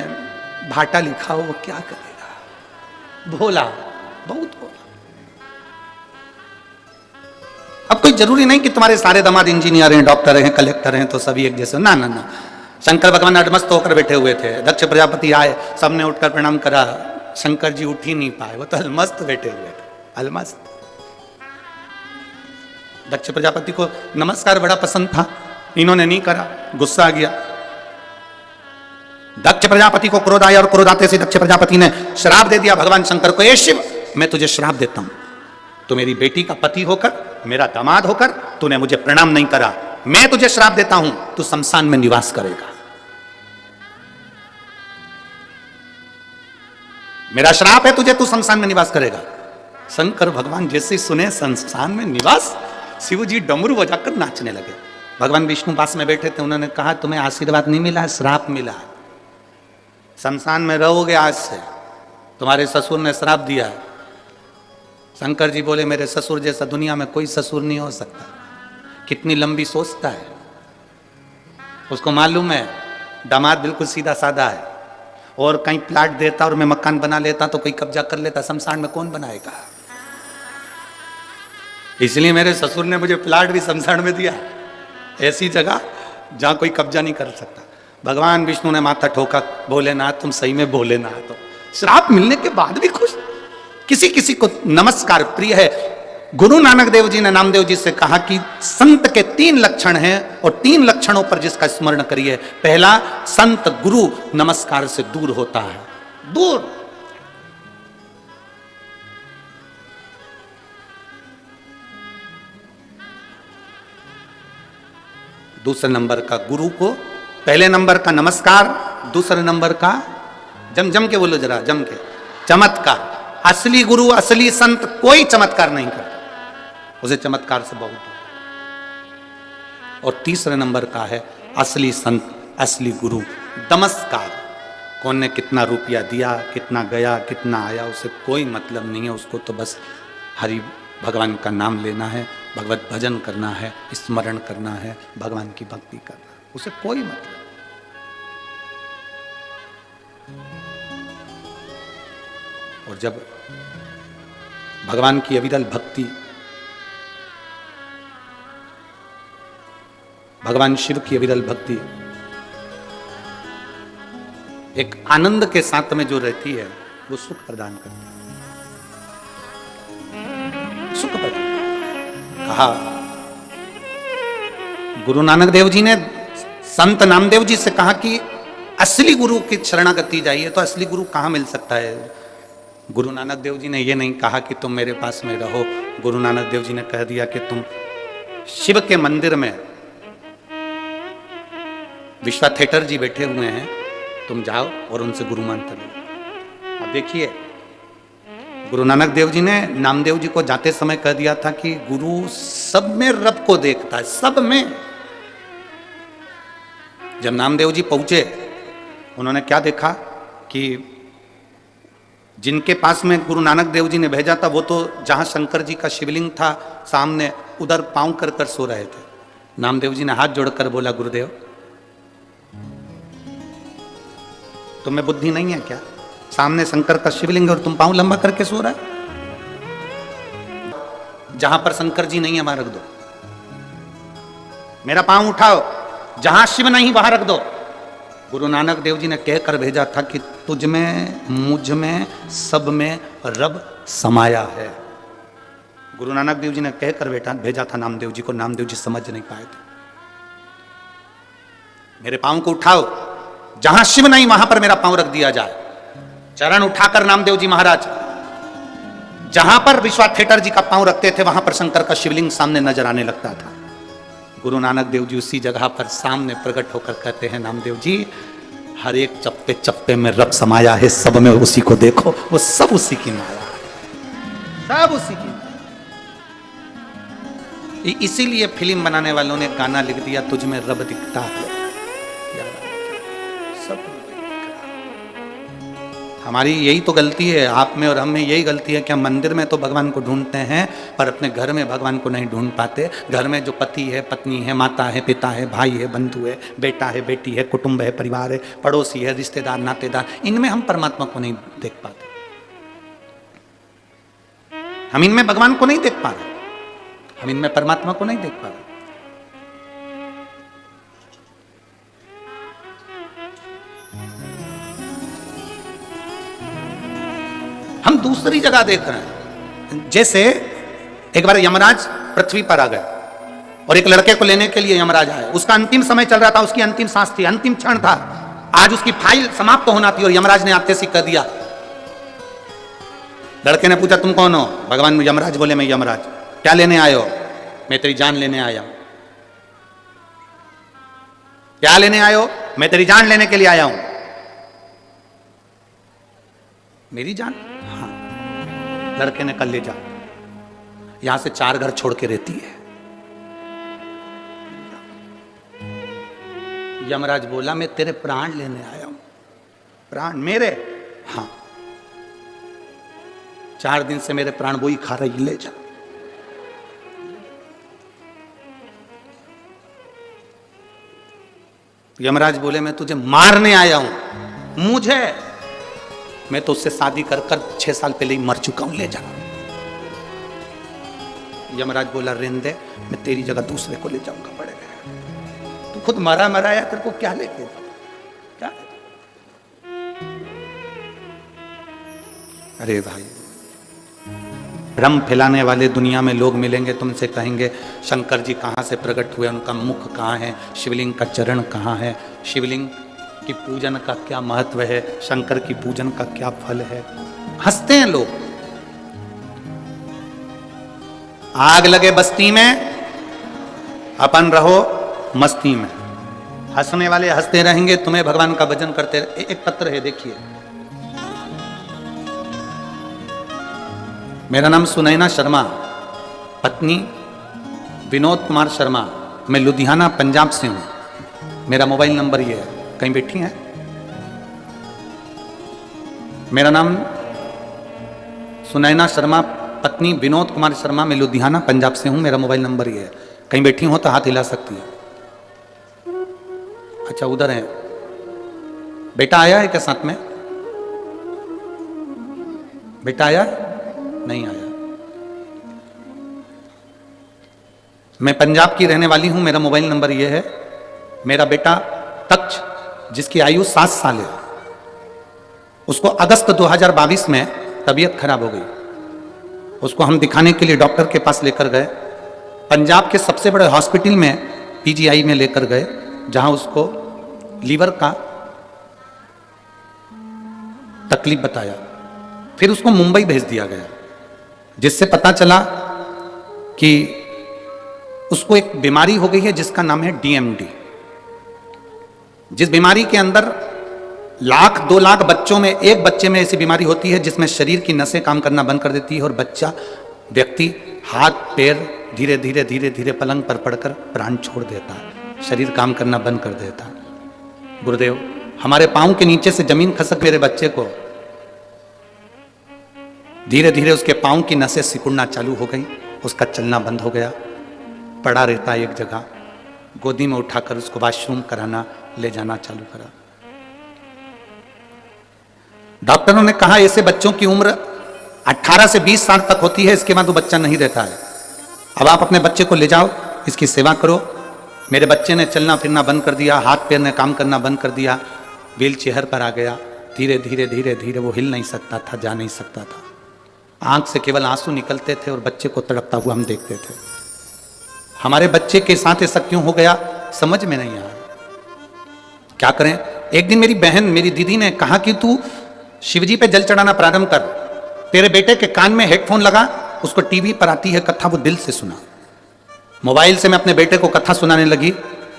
भाटा लिखा हो वो क्या करेगा। भोला, बहुत भोला। अब कोई जरूरी नहीं कि तुम्हारे सारे दामाद इंजीनियर हैं, डॉक्टर हैं, कलेक्टर हैं तो सभी एक जैसे, ना ना ना। शंकर भगवान अडमस्त होकर बैठे हुए थे, दक्ष प्रजापति आए, सबने उठकर प्रणाम करा, शंकर जी उठ ही नहीं पाए, वो तो अलमस्त बैठे हुए थे, अलमस्त। दक्ष प्रजापति को नमस्कार बड़ा पसंद था, इन्होंने नहीं करा, गुस्सा आ गया। दक्ष प्रजापति को क्रोध आया और क्रोध आते से दक्ष प्रजापति ने श्राप दे दिया भगवान शंकर को, ए शिव मैं तुझे श्राप देता हूं, तो मेरी बेटी का पति होकर, मेरा दामाद होकर तूने मुझे प्रणाम नहीं करा, मैं तुझे श्राप देता हूं, तू शमशान में निवास करेगा। मेरा श्राप है तुझे, तू शमशान में निवास करेगा। शंकर भगवान जैसे सुने शमशान में निवास, शिव जी डमरू बजाकर नाचने लगे। भगवान विष्णु पास में बैठे थे, उन्होंने कहा तुम्हें आशीर्वाद नहीं मिला, श्राप मिला। शमशान में रहोगे आज से, तुम्हारे ससुर ने श्राप दिया। शंकर जी बोले मेरे ससुर जैसा दुनिया में कोई ससुर नहीं हो सकता। कितनी लंबी सोचता है, उसको मालूम है दामाद बिल्कुल सीधा साधा है, और कहीं प्लाट देता और मैं मकान बना लेता तो कोई कब्जा कर लेता, शमशान में कौन बनाएगा। इसलिए मेरे ससुर ने मुझे प्लाट भी शमशान में दिया, ऐसी जगह जहां कोई कब्जा नहीं कर सकता। भगवान विष्णु ने माथा ठोका, भोलेनाथ तुम सही में भोलेनाथ हो। श्राप मिलने के बाद भी खुश। किसी किसी को नमस्कार प्रिय है। गुरु नानक देव जी ने नामदेव जी से कहा कि संत के 3 लक्षण हैं, और 3 लक्षणों पर जिसका स्मरण करिए। पहला, संत गुरु नमस्कार से दूर होता है, दूर। दूसरे नंबर का गुरु को, पहले नंबर का नमस्कार, दूसरे नंबर का जम के बोलो जरा, जम के, चमत्कार। असली गुरु असली संत कोई चमत्कार नहीं करता, उसे चमत्कार से बहुत। और तीसरे नंबर का है असली संत असली गुरु नमस्कार। कौन ने कितना रुपया दिया, कितना गया, कितना आया, उसे कोई मतलब नहीं है। उसको तो बस हरि भगवान का नाम लेना है, भगवत भजन करना है, स्मरण करना है, भगवान की भक्ति करना है, उसे कोई मतलब। और जब भगवान की अविरल भक्ति, भगवान शिव की अविरल भक्ति एक आनंद के साथ में जो रहती है, वो सुख प्रदान करती है, सुख प्रदान। कहा गुरु नानक देव जी ने संत नामदेव जी से कहा कि असली गुरु की शरणागति जाइए। तो असली गुरु कहां मिल सकता है? गुरु नानक देव जी ने यह नहीं कहा कि तुम मेरे पास में रहो। गुरु नानक देव जी ने कह दिया कि तुम शिव के मंदिर में, विश्वा थिएटर जी बैठे हुए हैं, तुम जाओ और उनसे गुरु मंत्र लो। अब देखिए, गुरु नानक देव जी ने नामदेव जी को जाते समय कह दिया था कि गुरु सब में रब को देखता है, सब में। जब नामदेव जी पहुंचे, उन्होंने क्या देखा कि जिनके पास में गुरु नानक देव जी ने भेजा था, वो तो जहां शंकर जी का शिवलिंग था सामने, उधर पांव कर कर सो रहे थे। नामदेव जी ने हाथ जोड़कर बोला, गुरुदेव तुम्हें बुद्धि नहीं है क्या? सामने शंकर का शिवलिंग और तुम पांव लंबा करके सो रहा है। जहां पर शंकर जी नहीं है वहां रख दो, मेरा पांव उठाओ, जहां शिव नहीं वहां रख दो। गुरु नानक देव जी ने कहकर भेजा था कि तुझ में, मुझ में, सब में रब समाया है। गुरु नानक देव जी ने कहकर भेजा था नामदेव जी को। नामदेव जी समझ नहीं पाए थे। मेरे पांव को उठाओ, जहां शिव नहीं वहां पर मेरा पांव रख दिया जाए। चरण उठाकर नामदेव जी महाराज जहां पर विश्वा थिएटर जी का पांव रखते थे, वहां पर शंकर का शिवलिंग सामने नजर आने लगता था। गुरु नानक देव जी उसी जगह पर सामने प्रकट होकर कहते हैं, नामदेव जी हर एक चप्पे चप्पे में रब समाया है, सब में उसी को देखो, वो सब उसी की माया है, सब उसी की। इसीलिए फिल्म बनाने वालों ने गाना लिख दिया, तुझ में रब दिखता है। सब हमारी यही तो गलती है, आप में और हम में यही गलती है कि हम मंदिर में तो भगवान को ढूंढते हैं, पर अपने घर में भगवान को नहीं ढूंढ पाते। घर में जो पति है, पत्नी है, माता है, पिता है, भाई है, बंधु है, बेटा है, बेटी है, कुटुंब है, परिवार है, पड़ोसी है, रिश्तेदार, नातेदार, इनमें हम परमात्मा को नहीं देख पाते। हम इनमें भगवान को नहीं देख पा रहे, हम इनमें परमात्मा को नहीं देख पा रहे। हम दूसरी जगह देख रहे हैं। जैसे एक बार यमराज पृथ्वी पर आ गए और एक लड़के को लेने के लिए यमराज आए। उसका अंतिम समय चल रहा था, उसकी अंतिम सांस थी, अंतिम क्षण था, आज उसकी फाइल समाप्त होना थी। और यमराज ने आते से कह दिया लड़के ने पूछा तुम कौन हो? भगवान यमराज बोले मैं यमराज। क्या लेने आए हो? मैं तेरी जान लेने आया हूं। क्या लेने आए हो? मैं तेरी जान लेने के लिए आया हूं। मेरी जान? हाँ। लड़के ने कल ले जा, यहां से 4 घर छोड़ के रहती है। यमराज बोला मैं तेरे प्राण लेने आया हूं। प्राण मेरे? हाँ। 4 दिन से मेरे प्राण वही खा रही, ले जा। यमराज बोले मैं तुझे मारने आया हूं। मुझे? मैं तो उससे शादी कर 6 साल पहले ही मर चुका हूं, ले जा। यमराज बोला रहने दे, मैं तेरी जगह दूसरे को ले जाऊंगा, पड़ेगा। तू खुद मरा मराया, तेरे को क्या लेके क्या? अरे भाई, भ्रम फैलाने वाले दुनिया में लोग मिलेंगे, तुमसे कहेंगे शंकर जी कहाँ से प्रकट हुए, उनका मुख कहाँ है, शिवलिंग का चरण कहाँ है, शिवलिंग की पूजन का क्या महत्व है, शंकर की पूजन का क्या फल है। हंसते हैं लोग। आग लगे बस्ती में, अपन रहो मस्ती में। हंसने वाले हंसते रहेंगे, तुम्हें भगवान का भजन करते रहे। एक पत्र है, देखिए। मेरा नाम सुनैना शर्मा, पत्नी विनोद कुमार शर्मा, मैं लुधियाना पंजाब से हूं। मेरा मोबाइल नंबर ये है। कहीं बैठी हैं? मेरा नाम सुनैना शर्मा, पत्नी विनोद कुमार शर्मा, मैं लुधियाना पंजाब से हूं। मेरा मोबाइल नंबर ये है। कहीं बैठी हो तो हाथ हिला सकती है। अच्छा, उधर है। बेटा आया है क्या साथ में? बेटा आया? नहीं आया। मैं पंजाब की रहने वाली हूं। मेरा मोबाइल नंबर यह है। मेरा बेटा तक्ष, जिसकी आयु 7 साल है, उसको अगस्त 2022 में तबीयत खराब हो गई। उसको हम दिखाने के लिए डॉक्टर के पास लेकर गए। पंजाब के सबसे बड़े हॉस्पिटल में, पीजीआई में लेकर गए, जहां उसको लीवर का तकलीफ बताया। फिर उसको मुंबई भेज दिया गया, जिससे पता चला कि उसको एक बीमारी हो गई है जिसका नाम है डीएमडी। जिस बीमारी के अंदर 1,00,000-2 लाख बच्चों में एक बच्चे में ऐसी बीमारी होती है जिसमें शरीर की नसें काम करना बंद कर देती है और बच्चा, व्यक्ति हाथ पैर धीरे धीरे धीरे धीरे पलंग पर पड़कर प्राण छोड़ देता है, शरीर काम करना बंद कर देता है। गुरुदेव, हमारे पांव के नीचे से जमीन खसक मेरे बच्चे को, धीरे धीरे उसके पांव की नसें सिकुड़ना चालू हो गई, उसका चलना बंद हो गया, पड़ा रहता है एक जगह। गोदी में उठाकर उसको वॉशरूम कराना, ले जाना चालू करा। डॉक्टरों ने कहा ऐसे बच्चों की उम्र 18 से 20 साल तक होती है, इसके बाद वो बच्चा नहीं रहता है। अब आप अपने बच्चे को ले जाओ, इसकी सेवा करो। मेरे बच्चे ने चलना फिरना बंद कर दिया, हाथ पैर ने काम करना बंद कर दिया, व्हील चेयर पर आ गया। धीरे धीरे धीरे धीरे वो हिल नहीं सकता था, जा नहीं सकता था। आंख से केवल आंसू निकलते थे और बच्चे को तड़पता हुआ हम देखते थे। हमारे बच्चे के साथ ऐसा क्यों हो गया, समझ में नहीं आया। क्या करें? एक दिन मेरी बहन, मेरी दीदी ने कहा कि तू शिवजी पे जल चढ़ाना प्रारंभ कर। तेरे बेटे के कान में हेडफोन लगा, उसको टीवी पर आती है कथा, वो दिल से सुना। मोबाइल से मैं अपने बेटे को कथा सुनाने लगी।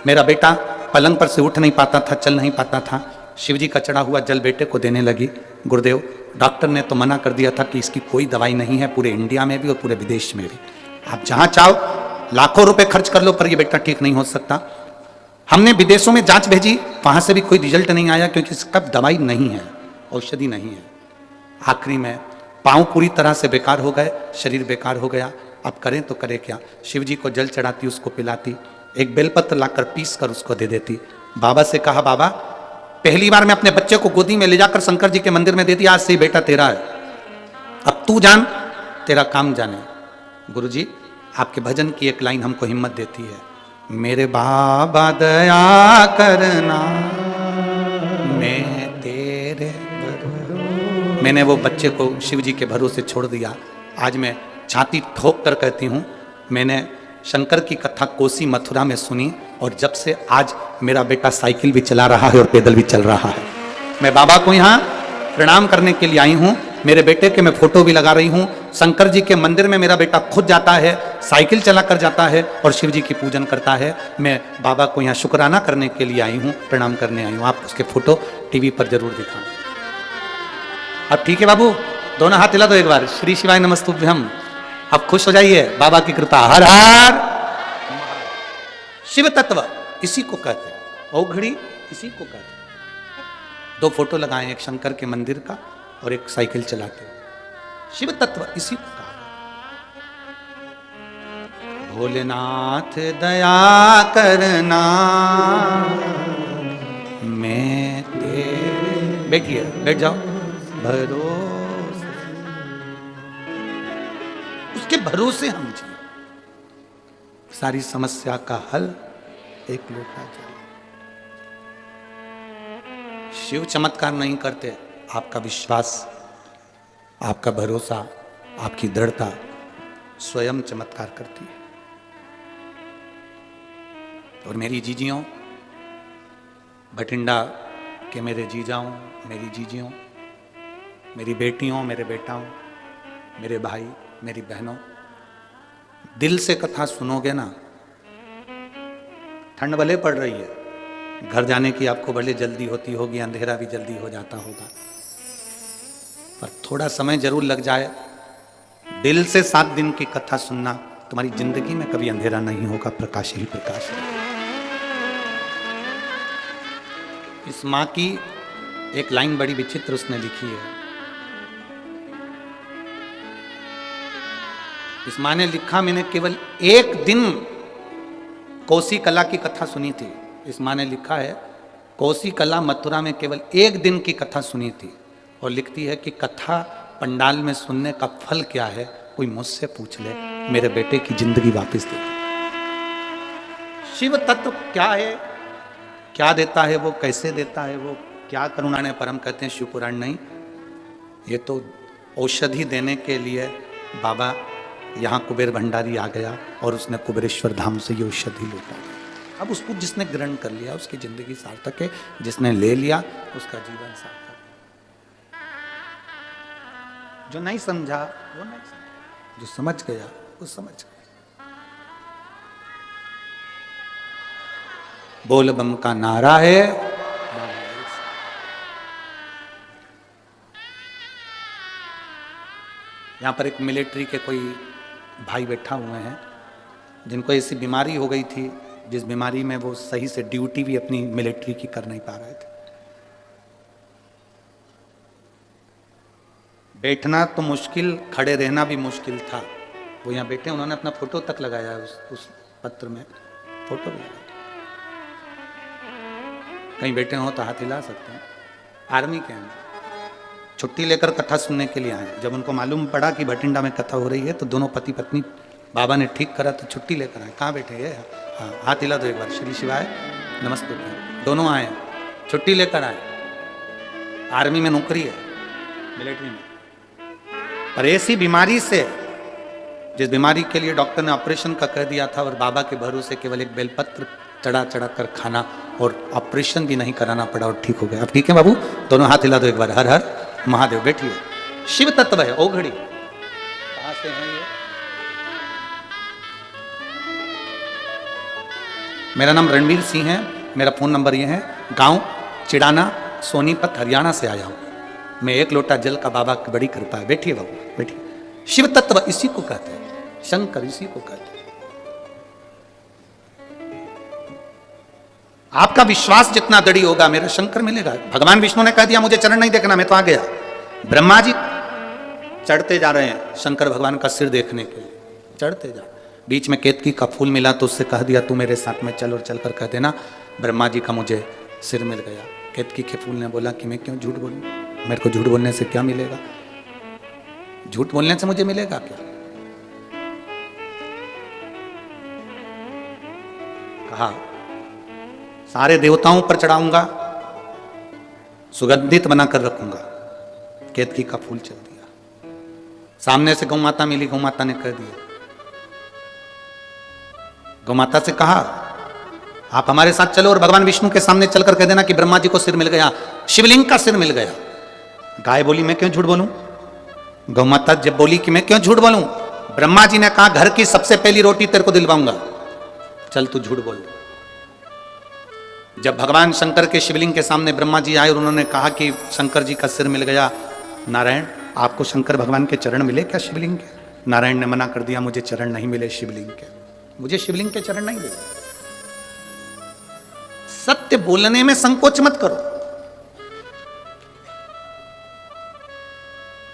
मेरा बेटा पलंग पर से उठ नहीं पाता था, चल नहीं पाता था। शिवजी का चढ़ा हुआ जल बेटे को देने लगी। गुरुदेव, डॉक्टर ने तो मना कर दिया था कि इसकी कोई दवाई नहीं है, पूरे इंडिया में भी और पूरे विदेश में भी। आप जहां चाहो लाखों रुपए खर्च कर लो, पर ये बेटा ठीक नहीं हो सकता। हमने विदेशों में जांच भेजी, वहां से भी कोई रिजल्ट नहीं आया, क्योंकि इसका दवाई नहीं है, औषधि नहीं है। आखिरी में पांव पूरी तरह से बेकार हो गए, शरीर बेकार हो गया। अब करें तो करें क्या? शिव जी को जल चढ़ाती, उसको पिलाती, एक बेलपत्र लाकर पीस कर उसको दे देती। बाबा से कहा, बाबा पहली बार मैं अपने बच्चे को गोदी में ले जाकर शंकर जी के मंदिर में दे दिया, आज से बेटा तेरा है, अब तू जान, तेरा काम जाने। गुरुजी, आपके भजन की एक लाइन हमको हिम्मत देती है, मेरे बाबा दया करना मैं तेरे। मैंने वो बच्चे को शिव जी के भरोसे छोड़ दिया। आज मैं छाती ठोक कर कहती हूँ, मैंने शंकर की कथा कोसी मथुरा में सुनी, और जब से आज मेरा बेटा साइकिल भी चला रहा है और पैदल भी चल रहा है। मैं बाबा को यहाँ प्रणाम करने के लिए आई हूँ। मेरे बेटे के मैं फोटो भी लगा रही हूँ। शंकर जी के मंदिर में मेरा बेटा खुद जाता है, साइकिल चला कर जाता है और शिव जी की पूजन करता है। मैं बाबा को यहाँ शुक्राना करने के लिए आई हूँ, प्रणाम करने आई हूँ। आप उसके फोटो टीवी पर जरूर दिखाएं। अब ठीक है बाबू, दोनों हाथ हिला दो एक बार। श्री शिवाय नमस्तुभ्यम। अब खुश हो जाइए, बाबा की कृपा। हर हर शिव तत्व इसी को कहते हैं, औघड़ी इसी को कहते हैं। 2 फोटो लगाए, एक शंकर के मंदिर का और एक साइकिल चलाते हुए। शिव तत्व इसी को कहा। भोलेनाथ दया करना, मैं तेरे, बैठिए, बैठ जाओ। भरोसे, उसके भरोसे हम जिए। सारी समस्या का हल एक लोटा जल। शिव चमत्कार नहीं करते, आपका विश्वास, आपका भरोसा, आपकी दृढ़ता स्वयं चमत्कार करती है। और मेरी जीजियों, भटिंडा के मेरे जीजाओं, मेरी जीजियों, मेरी बेटियों, मेरे बेटाओं, मेरे भाई, मेरी बहनों, दिल से कथा सुनोगे ना। ठंड भले पड़ रही है, घर जाने की आपको भले जल्दी होती होगी, अंधेरा भी जल्दी हो जाता होगा, पर थोड़ा समय जरूर लग जाए। दिल से 7 दिन की कथा सुनना, तुम्हारी जिंदगी में कभी अंधेरा नहीं होगा, प्रकाश ही प्रकाश है। इस माँ की एक लाइन बड़ी विचित्र उसने लिखी है। इस माँ ने लिखा, मैंने केवल 1 दिन कोसी कला की कथा सुनी थी। इस माँ ने लिखा है, कोसी कला मथुरा में केवल 1 दिन की कथा सुनी थी। और लिखती है कि कथा पंडाल में सुनने का फल क्या है, कोई मुझसे पूछ ले, मेरे बेटे की जिंदगी वापस दे। शिव तत्व क्या है, क्या देता है वो, कैसे देता है वो, क्या करुणा ने परम कहते हैं, शिव पुराण नहीं। ये तो औषधि देने के लिए बाबा यहाँ कुबेर भंडारी आ गया और उसने कुबेरेश्वर धाम से ये औषधि लूटा। अब उसको जिसने ग्रहण कर लिया उसकी जिंदगी सार्थक है, जिसने ले लिया उसका जीवन सार्थक। जो नहीं समझा वो नहीं समझा, जो समझ गया वो समझ गया। बोल बम का नारा है। यहां पर एक मिलिट्री के कोई भाई बैठा हुए हैं जिनको ऐसी बीमारी हो गई थी, जिस बीमारी में वो सही से ड्यूटी भी अपनी मिलिट्री की कर नहीं पा रहे थे। बैठना तो मुश्किल, खड़े रहना भी मुश्किल था। वो यहाँ बैठे, उन्होंने अपना फोटो तक लगाया उस पत्र में, फोटो भी लगाया। कहीं बैठे हो तो हाथ हिला सकते हैं। आर्मी के हैं, छुट्टी लेकर कथा सुनने के लिए आए। जब उनको मालूम पड़ा कि भटिंडा में कथा हो रही है तो दोनों पति पत्नी, बाबा ने ठीक करा तो छुट्टी लेकर आए। कहाँ बैठे हैं? हाँ, हाथ हिला दो एक बार। श्री शिवाय नमस्ते। दोनों आए, छुट्टी लेकर आए। आर्मी में नौकरी है, मिलिट्री में, और ऐसी बीमारी से, जिस बीमारी के लिए डॉक्टर ने ऑपरेशन का कह दिया था, और बाबा के भरोसे केवल एक बेलपत्र चढ़ा चढ़ा कर खाना और ऑपरेशन भी नहीं कराना पड़ा और ठीक हो गया। अब ठीक है बाबू, दोनों हाथ हिला दो एक बार। हर हर महादेव। बैठिए। शिव तत्व है, औघड़ी। कहां से है ये? मेरा नाम रणवीर सिंह है, मेरा फोन नंबर ये है। गांव चिड़ाना, सोनीपत, हरियाणा से आया हूं मैं। 1 लोटा जल का बाबा की बड़ी कृपा है। बैठिए बाबू, बैठिए। शिव तत्व इसी को कहते हैं, शंकर इसी को कहते हैं। आपका विश्वास जितना दृढ़ होगा, मेरा शंकर मिलेगा। भगवान विष्णु ने कह दिया मुझे चरण नहीं देखना, मैं तो आ गया। ब्रह्मा जी चढ़ते जा रहे हैं शंकर भगवान का सिर देखने के लिए, चढ़ते जा। बीच में केतकी का फूल मिला तो उससे कह दिया तू मेरे साथ में चल, और चलकर कह देना ब्रह्मा जी का मुझे सिर मिल गया। केतकी के फूल ने बोला कि मैं क्यों झूठ बोलूं, मेरे को झूठ बोलने से क्या मिलेगा, झूठ बोलने से मुझे मिलेगा क्या? कहा सारे देवताओं पर चढ़ाऊंगा, सुगंधित बनाकर रखूंगा। केतकी का फूल चल दिया। सामने से गौ माता मिली, गौ माता ने कह दिया, गौ माता से कहा आप हमारे साथ चलो और भगवान विष्णु के सामने चलकर कह देना कि ब्रह्मा जी को सिर मिल गया, शिवलिंग का सिर मिल गया। गाय बोली मैं क्यों झूठ बोलूं, गौ माता जब बोली कि मैं क्यों झूठ बोलूं, ब्रह्मा जी ने कहा घर की सबसे पहली रोटी तेरे को दिलवाऊंगा, चल तू झूठ बोल। जब भगवान शंकर के शिवलिंग के सामने ब्रह्मा जी आए और उन्होंने कहा कि शंकर जी का सिर मिल गया, नारायण आपको शंकर भगवान के चरण मिले क्या शिवलिंग के? नारायण ने मना कर दिया, मुझे चरण नहीं मिले शिवलिंग के, मुझे शिवलिंग के चरण नहीं मिले। सत्य बोलने में संकोच मत करो।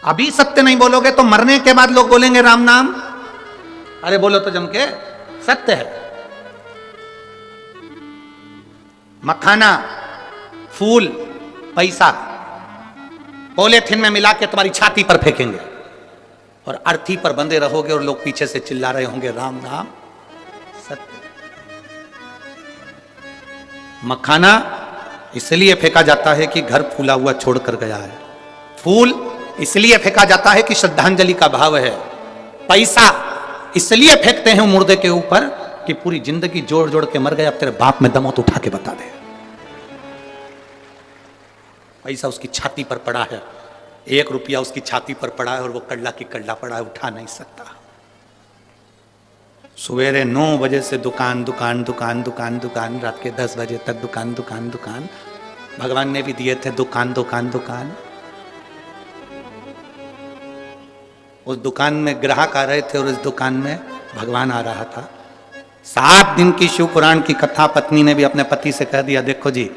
अभी सत्य नहीं बोलोगे तो मरने के बाद लोग बोलेंगे राम नाम, अरे बोलो तो जम के, सत्य है। मखाना, फूल, पैसा पॉलीथिन में मिला के तुम्हारी छाती पर फेंकेंगे और अर्थी पर बंधे रहोगे और लोग पीछे से चिल्ला रहे होंगे राम नाम सत्य। मखाना इसलिए फेंका जाता है कि घर फूला हुआ छोड़कर गया है, फूल इसलिए फेंका जाता है कि श्रद्धांजलि का भाव है, पैसा इसलिए फेंकते हैं मुर्दे के ऊपर कि पूरी जिंदगी जोड़ जोड़ के मर गए, अब तेरे बाप में दम हो तो उठा के बता दे। पैसा उसकी छाती पर पड़ा है, 1 रुपया उसकी छाती पर पड़ा है और वो कल्ला की कल्ला पड़ा है, उठा नहीं सकता। सवेरे 9 बजे से दुकान दुकान दुकान दुकान दुकान, रात के 10 बजे तक दुकान दुकान दुकान। भगवान ने भी दिए थे दुकान दुकान दुकान। उस दुकान में ग्राहक आ रहे थे और उस दुकान में भगवान आ रहा था। 7 दिन की शिव पुराण की कथा पत्नी ने भी अपने पति से कह दिया, देखो जी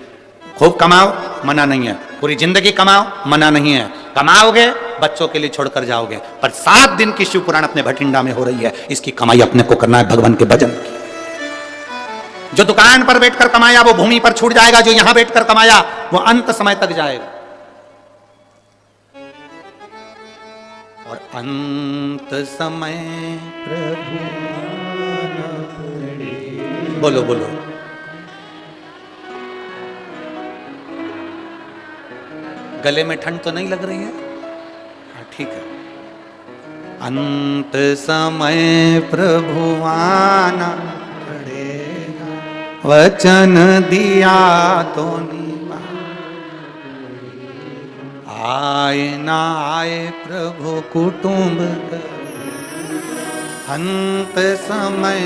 खूब कमाओ, मना नहीं है, पूरी जिंदगी कमाओ, मना नहीं है, कमाओगे बच्चों के लिए छोड़कर जाओगे, पर 7 दिन की शिव पुराण अपने भटिंडा में हो रही है, इसकी कमाई अपने को करना है भगवान के भजन की। जो दुकान पर बैठकर कमाया वो भूमि पर छूट जाएगा, जो यहां बैठकर कमाया वो अंत समय तक जाएगा। और अंत समय प्रभु, बोलो बोलो, गले में ठंड तो नहीं लग रही है? हाँ ठीक है। अंत समय प्रभु आना पड़ेगा, वचन दिया तो निभा, आए ना आए प्रभु कुटुंब, अंत समय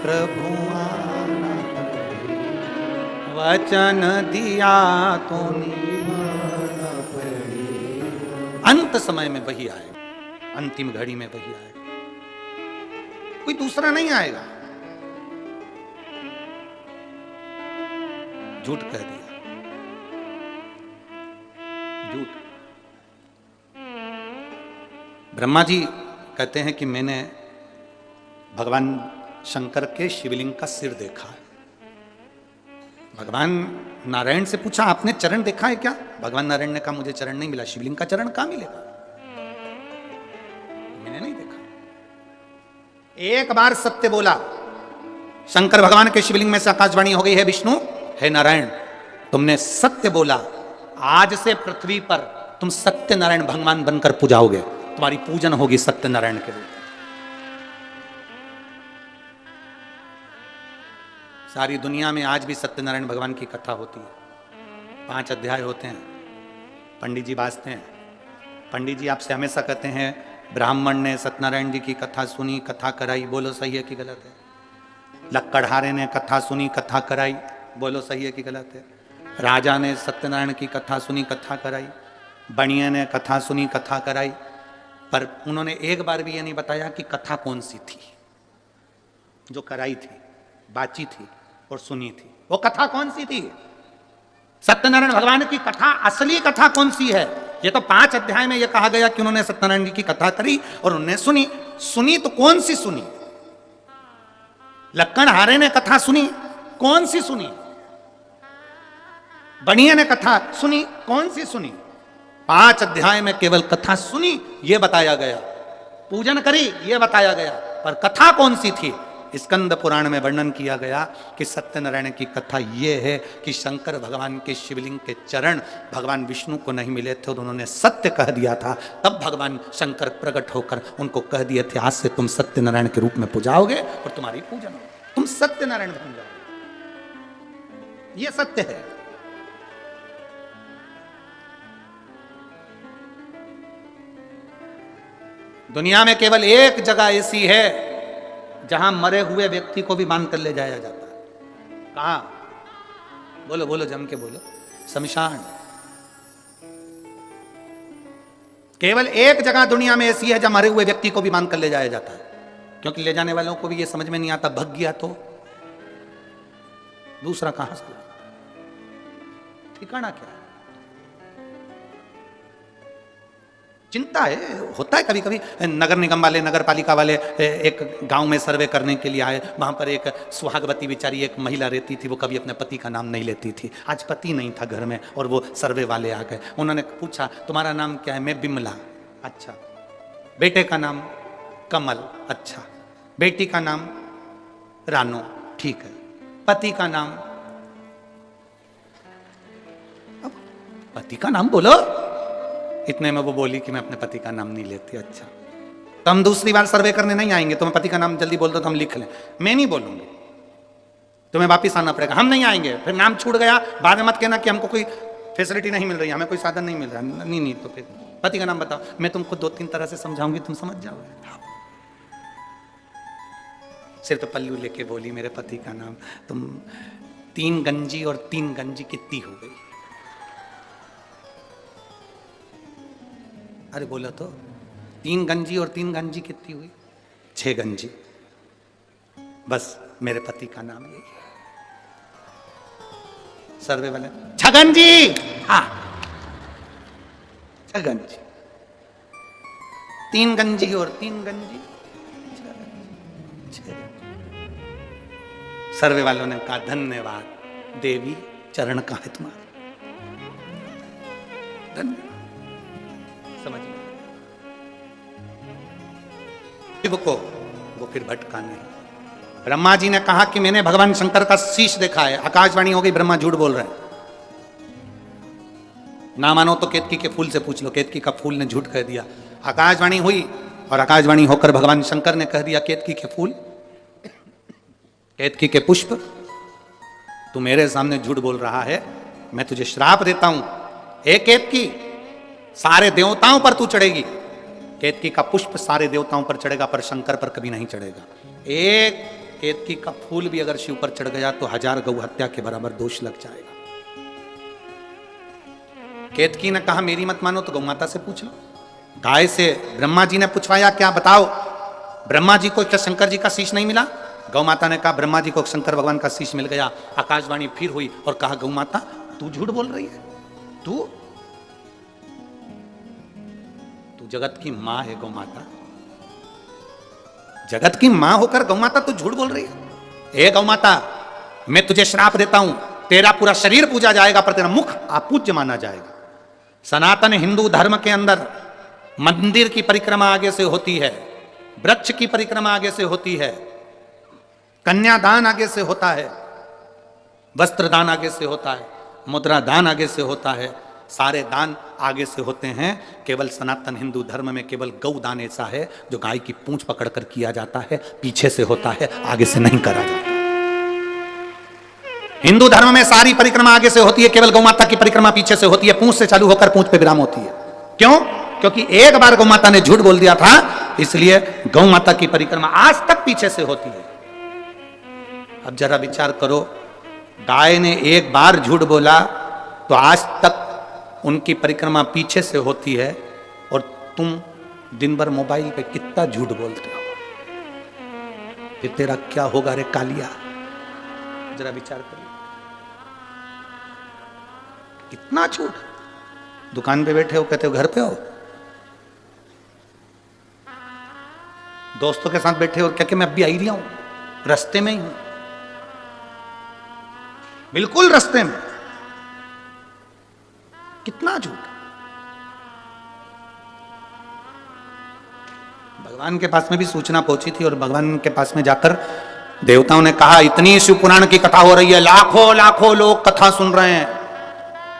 प्रभु आना पड़ेगा, वचन दिया तो निभाना पड़ेगा। अंत समय में वही आएगा, अंतिम घड़ी में वही आएगा, कोई दूसरा नहीं आएगा। झूठ कह दिया, झूठ। ब्रह्मा जी कहते हैं कि मैंने भगवान शंकर के शिवलिंग का सिर देखा है। भगवान नारायण से पूछा आपने चरण देखा है क्या? भगवान नारायण ने कहा मुझे चरण नहीं मिला, शिवलिंग का चरण कहां मिलेगा, मैंने नहीं देखा। एक बार सत्य बोला, शंकर भगवान के शिवलिंग में से आकाशवाणी हो गई, है विष्णु है नारायण, तुमने सत्य बोला, आज से पृथ्वी पर तुम सत्य नारायण भगवान बनकर पूजाओगे, तुम्हारी पूजन होगी सत्य नारायण के रूप। सारी दुनिया में आज भी सत्यनारायण भगवान की कथा होती है, 5 अध्याय होते हैं, पंडित जी बाजते हैं। पंडित जी आपसे हमेशा कहते हैं ब्राह्मण ने सत्यनारायण जी की कथा सुनी, कथा कराई, बोलो सही है कि गलत है? लक्कड़हारे ने कथा सुनी, कथा कराई, बोलो सही है कि गलत है? राजा ने सत्यनारायण की कथा सुनी, कथा कराई, बणिया ने कथा सुनी, कथा कराई, पर उन्होंने एक बार भी ये नहीं बताया कि कथा कौन सी थी जो कराई थी, बाची थी और सुनी थी, वो कथा कौन सी थी? सत्यनारायण भगवान की कथा, असली कथा कौन सी है? ये तो 5 अध्याय में ये कहा गया कि उन्होंने सत्यनारायण जी की कथा करी और उन्होंने सुनी। सुनी तो कौन सी सुनी? लक्कड़हारे ने कथा सुनी, कौन सी सुनी? बणिया ने कथा सुनी, कौन सी सुनी? 5 अध्याय में केवल कथा सुनी ये बताया गया, पूजन करी ये बताया गया, पर कथा कौन सी थी? स्कंद पुराण में वर्णन किया गया कि सत्यनारायण की कथा ये है कि शंकर भगवान के शिवलिंग के चरण भगवान विष्णु को नहीं मिले थे और उन्होंने सत्य कह दिया था, तब भगवान शंकर प्रकट होकर उनको कह दिए थे आज से तुम सत्यनारायण के रूप में पूजाओगे और तुम्हारी पूजन होगी, तुम सत्यनारायण बन जाओगे। ये सत्य है। दुनिया में केवल एक जगह ऐसी है जहां मरे हुए व्यक्ति को भी बांध कर ले जाया जाता है। कहां? बोलो बोलो, जम के बोलो। शमशान। केवल एक जगह दुनिया में ऐसी है जहां मरे हुए व्यक्ति को भी बांध कर ले जाया जाता है, क्योंकि ले जाने वालों को भी यह समझ में नहीं आता, भग गया तो दूसरा कहां से ठिकाना क्या है? चिंता है, होता है कभी कभी। नगर निगम वाले, नगर पालिका वाले एक गांव में सर्वे करने के लिए आए। वहां पर एक सुहागवती बेचारी एक महिला रहती थी, वो कभी अपने पति का नाम नहीं लेती थी। आज पति नहीं था घर में और वो सर्वे वाले आ गए। उन्होंने पूछा तुम्हारा नाम क्या है? मैं बिमला। अच्छा। बेटे का नाम? कमल। अच्छा। बेटी का नाम? रानो। ठीक है। पति का नाम? अब पति का नाम बोलो। इतने में वो बोली कि मैं अपने पति का नाम नहीं लेती। अच्छा, तो हम दूसरी बार सर्वे करने नहीं आएंगे, तुम्हें पति का नाम जल्दी बोल दो तो हम लिख लें। मैं नहीं बोलूंगी, तुम्हें वापिस आना पड़ेगा। हम नहीं आएंगे, फिर नाम छूट गया, बाद में मत कहना कि हमको कोई फैसिलिटी नहीं मिल रही, हमें कोई साधन नहीं मिल रहा। नहीं नहीं, तो फिर पति का नाम बताओ। मैं तुमको 2-3 तरह से समझाऊंगी, तुम समझ जाओगे। सिर्फ तो पल्लू लेके बोली मेरे पति का नाम। तुम 3 गंजी और 3 गंजी कितनी हो गई? अरे बोला तो 3 गंजी और 3 गंजी कितनी हुई? 6 गंजी। बस मेरे पति का नाम यही है। सर्वे वाले 6 गंजी। हाँ, 6 गंजी। 3 गंजी और 3 गंजी, 6 गंजी। सर्वे वालों ने कहा धन्यवाद देवी, चरण का है तुम्हारा, धन्यवाद। समझ में को वो फिर भटका नहीं। ब्रह्मा जी ने कहा कि मैंने भगवान शंकर का शीश देखा है। आकाशवाणी हो गई, ब्रह्मा झूठ बोल रहे हैं। ना मानो तो केतकी के फूल से पूछ लो, केतकी का फूल ने झूठ कह दिया। आकाशवाणी हुई और आकाशवाणी होकर भगवान शंकर ने कह दिया केतकी के फूल, केतकी के पुष्प, तू मेरे सामने झूठ बोल रहा है, मैं तुझे श्राप देता हूं। एक केतकी, सारे देवताओं पर तू चढ़ेगी। केतकी का पुष्प सारे देवताओं पर चढ़ेगा, पर शंकर पर कभी नहीं चढ़ेगा। एक केतकी का फूल भी अगर शिव पर चढ़ गया तो 1000 गौ हत्या के बराबर दोष लग जाएगा। केतकी ने कहा मेरी मत मानो तो गौ माता से पूछ लो। गाय से ब्रह्मा जी ने पूछवाया, क्या बताओ ब्रह्मा जी को क्या शंकर जी का शीश नहीं मिला? गौ माता ने कहा ब्रह्मा जी को शंकर भगवान का शीश मिल गया। आकाशवाणी फिर हुई और कहा गौ माता तू झूठ बोल रही है, तू जगत की मां है गौ माता, जगत की मां होकर गौ माता तू झूठ बोल रही है। ए गौ माता, मैं तुझे श्राप देता हूं, तेरा पूरा शरीर पूजा जाएगा पर तेरा मुख अपूज्य माना जाएगा। सनातन हिंदू धर्म के अंदर मंदिर की परिक्रमा आगे से होती है, वृक्ष की परिक्रमा आगे से होती है, कन्यादान आगे से होता है, वस्त्रदान आगे से होता है, मुद्रा दान आगे से होता है, सारे दान आगे से होते हैं। केवल सनातन हिंदू धर्म में केवल गौ दान ऐसा है जो गाय की पूंछ पकड़कर किया जाता है, पीछे से होता है, आगे से नहीं करा जाता। हिंदू धर्म में सारी परिक्रमा आगे से होती है, केवल गौ माता की परिक्रमा पीछे से होती है, पूंछ से चालू होकर पूंछ पे विराम होती है। क्यों? क्योंकि एक बार गौ माता ने झूठ बोल दिया था, इसलिए गौ माता की परिक्रमा आज तक पीछे से होती है। अब जरा विचार करो, गाय ने एक बार झूठ बोला तो आज तक उनकी परिक्रमा पीछे से होती है, और तुम दिन भर मोबाइल पे कितना झूठ बोलते हो, फिर तेरा क्या होगा रे कालिया? जरा विचार करो, कितना झूठ। दुकान पे बैठे हो, कहते हो घर पे हो, दोस्तों के साथ बैठे हो, क्या कि मैं अभी आई रही हूं, रास्ते में ही हूं, बिल्कुल रास्ते में। कितना झूठ। भगवान के पास में भी सूचना पहुंची थी और भगवान के पास में जाकर देवताओं ने कहा इतनी शिव पुराण की कथा हो रही है, लाखों लाखों लोग कथा सुन रहे हैं,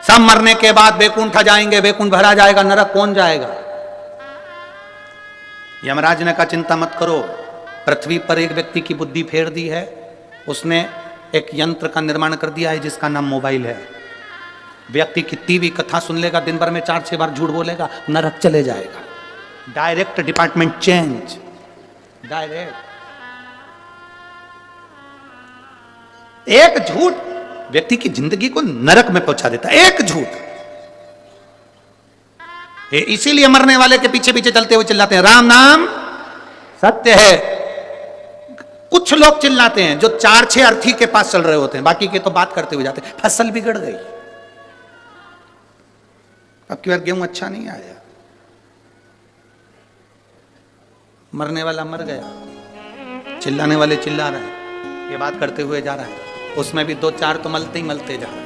सब मरने के बाद वैकुंठ जाएंगे, वैकुंठ भरा जाएगा, नरक कौन जाएगा? यमराज ने कहा चिंता मत करो, पृथ्वी पर एक व्यक्ति की बुद्धि फेर दी है, उसने एक यंत्र का निर्माण कर दिया है जिसका नाम मोबाइल है। व्यक्ति कितनी भी कथा सुन लेगा, दिन भर में 4-6 बार झूठ बोलेगा, नरक चले जाएगा। Direct department change, direct. एक झूठ व्यक्ति की जिंदगी को नरक में पहुंचा देता है, एक झूठ। इसीलिए मरने वाले के पीछे पीछे चलते हुए चिल्लाते हैं राम नाम सत्य है। कुछ लोग चिल्लाते हैं जो 4-6 अर्थी के पास चल रहे होते हैं, बाकी के तो बात करते हुए जाते हैं। फसल बिगड़ गई, अब की बार गेहूं अच्छा नहीं आया, मरने वाला मर गया, चिल्लाने वाले चिल्ला रहे हैं, ये बात करते हुए जा रहा है, उसमें भी 2-4 तो मलते ही मलते जा रहे हैं।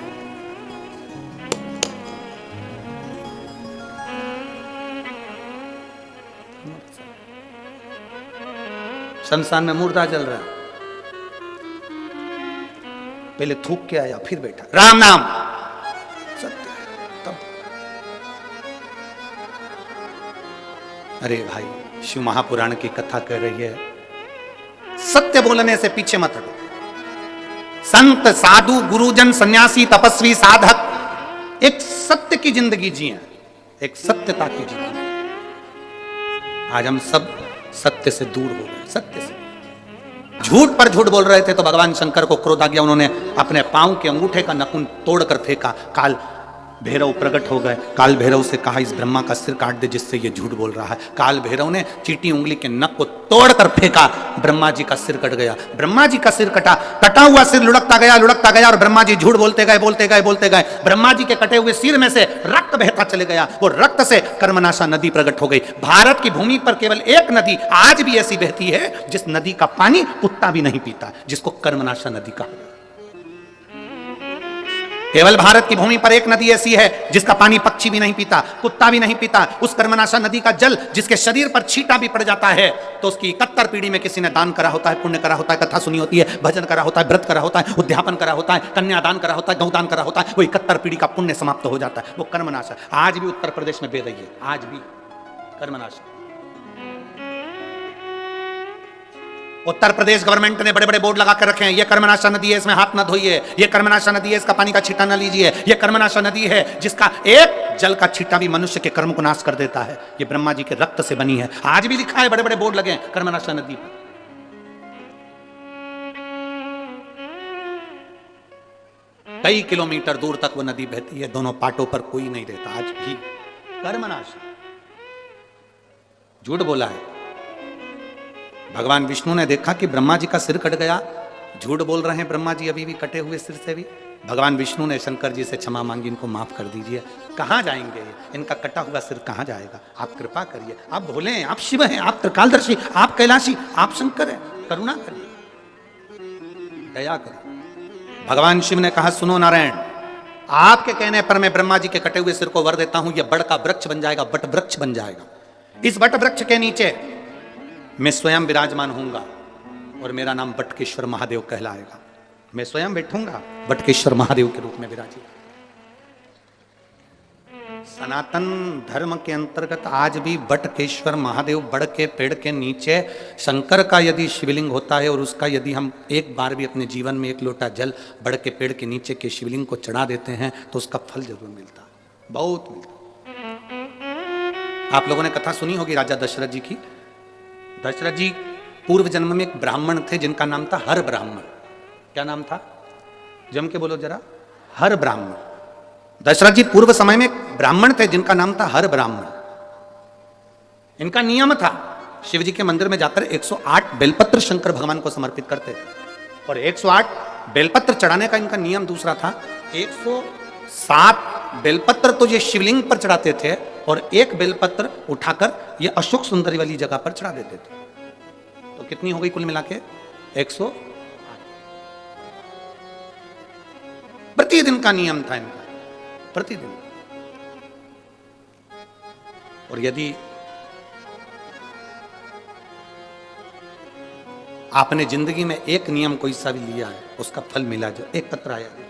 शमशान में मुर्दा जल रहा है, पहले थूक के आया फिर बैठा राम नाम सत्य है तब। अरे भाई शिव महापुराण की कथा कह रही है, सत्य बोलने से पीछे मत हटो। संत साधु गुरुजन सन्यासी तपस्वी साधक एक सत्य की जिंदगी जिए, एक सत्यता की जिंदगी। आज हम सब सत्य से दूर हो गए, सत्य से झूठ पर झूठ बोल रहे थे तो भगवान शंकर को क्रोध आ गया, उन्होंने अपने पांव के अंगूठे का नखून तोड़कर फेंका। काल भैरव प्रकट हो गए, काल भैरव से कहा इस ब्रह्मा का सिर काट दे जिससे ये झूठ बोल रहा है। काल भैरव ने चीटी उंगली के नख को तोड़कर फेंका, ब्रह्मा जी का सिर कट गया। ब्रह्मा जी का सिर कटा, कटा हुआ सिर लुढ़कता गया और ब्रह्मा जी झूठ बोलते गए। ब्रह्मा जी के कटे हुए सिर में से रक्त बहता चले गया, वो रक्त से कर्मनाशा नदी प्रकट हो गई। भारत की भूमि पर केवल एक नदी आज भी ऐसी बहती है जिस नदी का पानी कुत्ता भी नहीं पीता, जिसको कर्मनाशा नदी कहा। केवल भारत की भूमि पर एक नदी ऐसी है जिसका पानी पक्षी भी नहीं पीता, कुत्ता भी नहीं पीता। उस कर्मनाशा नदी का जल जिसके शरीर पर छींटा भी पड़ जाता है तो उसकी 71 पीढ़ी में किसी ने दान करा होता है, पुण्य करा होता है, कथा सुनी होती है, भजन करा होता है, व्रत करा होता है, उद्यापन करा होता है, कन्यादान करा होता है, गौदान करा होता है, वो 71 पीढ़ी का पुण्य समाप्त हो जाता है। वो कर्मनाशा आज भी उत्तर प्रदेश में बह रही है, आज भी कर्मनाशा। उत्तर प्रदेश गवर्नमेंट ने बड़े बड़े बोर्ड लगा कर रखे हैं, ये कर्मनाशा नदी है, इसमें हाथ न धोइए, ये कर्मनाशा नदी है, इसका पानी का छींटा न लीजिए, ये कर्मनाशा नदी है जिसका एक जल का छींटा भी मनुष्य के कर्म को नाश कर देता है, ये ब्रह्मा जी के रक्त से बनी है। आज भी लिखा है, बड़े बड़े बोर्ड लगे हैं कर्मनाशा नदी पर। कई किलोमीटर दूर तक वो नदी बहती है, दोनों पाटों पर कोई नहीं रहता आज भी। कर्मनाशा, झूठ बोला है। भगवान विष्णु ने देखा कि ब्रह्मा जी का सिर कट गया, झूठ बोल रहे हैं ब्रह्मा जी अभी भी कटे हुए सिर से भी। भगवान विष्णु ने शंकर जी से क्षमा मांगी, इनको माफ कर दीजिए। कहां जाएंगे इनका कटा हुआ सिर कहां जाएगा, आप कृपा करिए। आप भोले हैं, आप शिव हैं, आप त्रिकालदर्शी, आप कैलाशी, आप शंकर हैं, करुणा करिए, दया करिए। भगवान शिव ने कहा सुनो नारायण, आपके कहने पर मैं ब्रह्मा जी के कटे हुए सिर को वर देता हूं, यह बड़ का वृक्ष बन जाएगा, बट वृक्ष बन जाएगा। इस बट वृक्ष के नीचे मैं स्वयं विराजमान होऊंगा और मेरा नाम बटकेश्वर महादेव कहलाएगा। मैं स्वयं बैठूंगा बटकेश्वर महादेव के रूप में विराजी। सनातन धर्म के अंतर्गत आज भी बटकेश्वर महादेव बड़ के पेड़ के नीचे शंकर का यदि शिवलिंग होता है और उसका यदि हम एक बार भी अपने जीवन में एक लोटा जल बड़ के पेड़ के नीचे के शिवलिंग को चढ़ा देते हैं तो उसका फल जरूर मिलता, बहुत मिलता। आप लोगों ने कथा सुनी होगी राजा दशरथ जी की। दशरथ जी पूर्व जन्म में एक ब्राह्मण थे जिनका नाम था हर ब्राह्मण। क्या नाम था, जम के बोलो जरा, हर ब्राह्मण। दशरथ जी पूर्व समय में एक ब्राह्मण थे जिनका नाम था हर ब्राह्मण। इनका नियम था शिव जी के मंदिर में जाकर 108 बेलपत्र शंकर भगवान को समर्पित करते थे और 108 बेलपत्र चढ़ाने का इनका नियम दूसरा था। 107 बेलपत्र तो ये शिवलिंग पर चढ़ाते थे और एक बेलपत्र उठाकर ये अशोक सुंदरी वाली जगह पर चढ़ा देते थे। तो कितनी हो गई कुल मिला के 108। प्रतिदिन का नियम था इनका, प्रतिदिन। और यदि आपने जिंदगी में एक नियम कोई सा भी लिया है उसका फल मिला, जो एक पत्र आया है।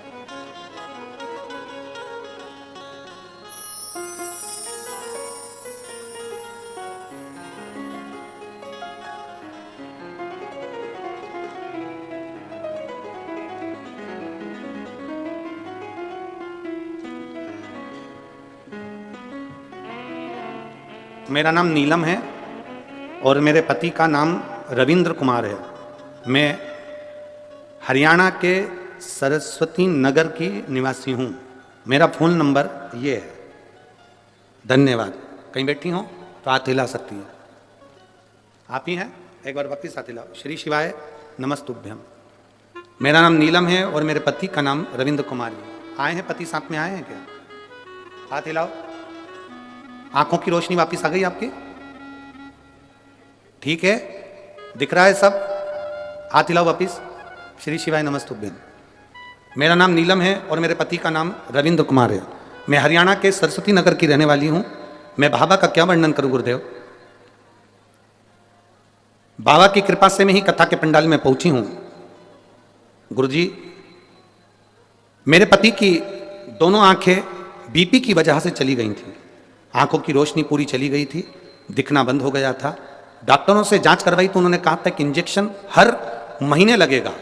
मेरा नाम नीलम है और मेरे पति का नाम रविंद्र कुमार है। मैं हरियाणा के सरस्वती नगर की निवासी हूँ। मेरा फ़ोन नंबर ये है। धन्यवाद। कहीं बैठी हो तो हाथ हिला सकती है। आप ही हैं? एक बार वापिस हाथ हिलाओ। श्री शिवाय नमस्तुभ्यम। मेरा नाम नीलम है और मेरे पति का नाम रविंद्र कुमार है। आए हैं पति, साथ में आए हैं क्या? हाथ हिलाओ। आंखों की रोशनी वापस आ गई आपकी? ठीक है, दिख रहा है सब? हाथ हिलाओ वापिस। श्री शिवाय नमस्तुभ्यम। मेरा नाम नीलम है और मेरे पति का नाम रविंद्र कुमार है। मैं हरियाणा के सरस्वती नगर की रहने वाली हूं। मैं बाबा का क्या वर्णन करूं गुरुदेव। बाबा की कृपा से मैं ही कथा के पंडाल में पहुंची हूं। गुरुजी, मेरे पति की दोनों आंखें बीपी की वजह से चली गई थी। आंखों की रोशनी पूरी चली गई थी, दिखना बंद हो गया था। डॉक्टरों से जांच करवाई तो उन्होंने कहा था कि इंजेक्शन हर महीने लगेगा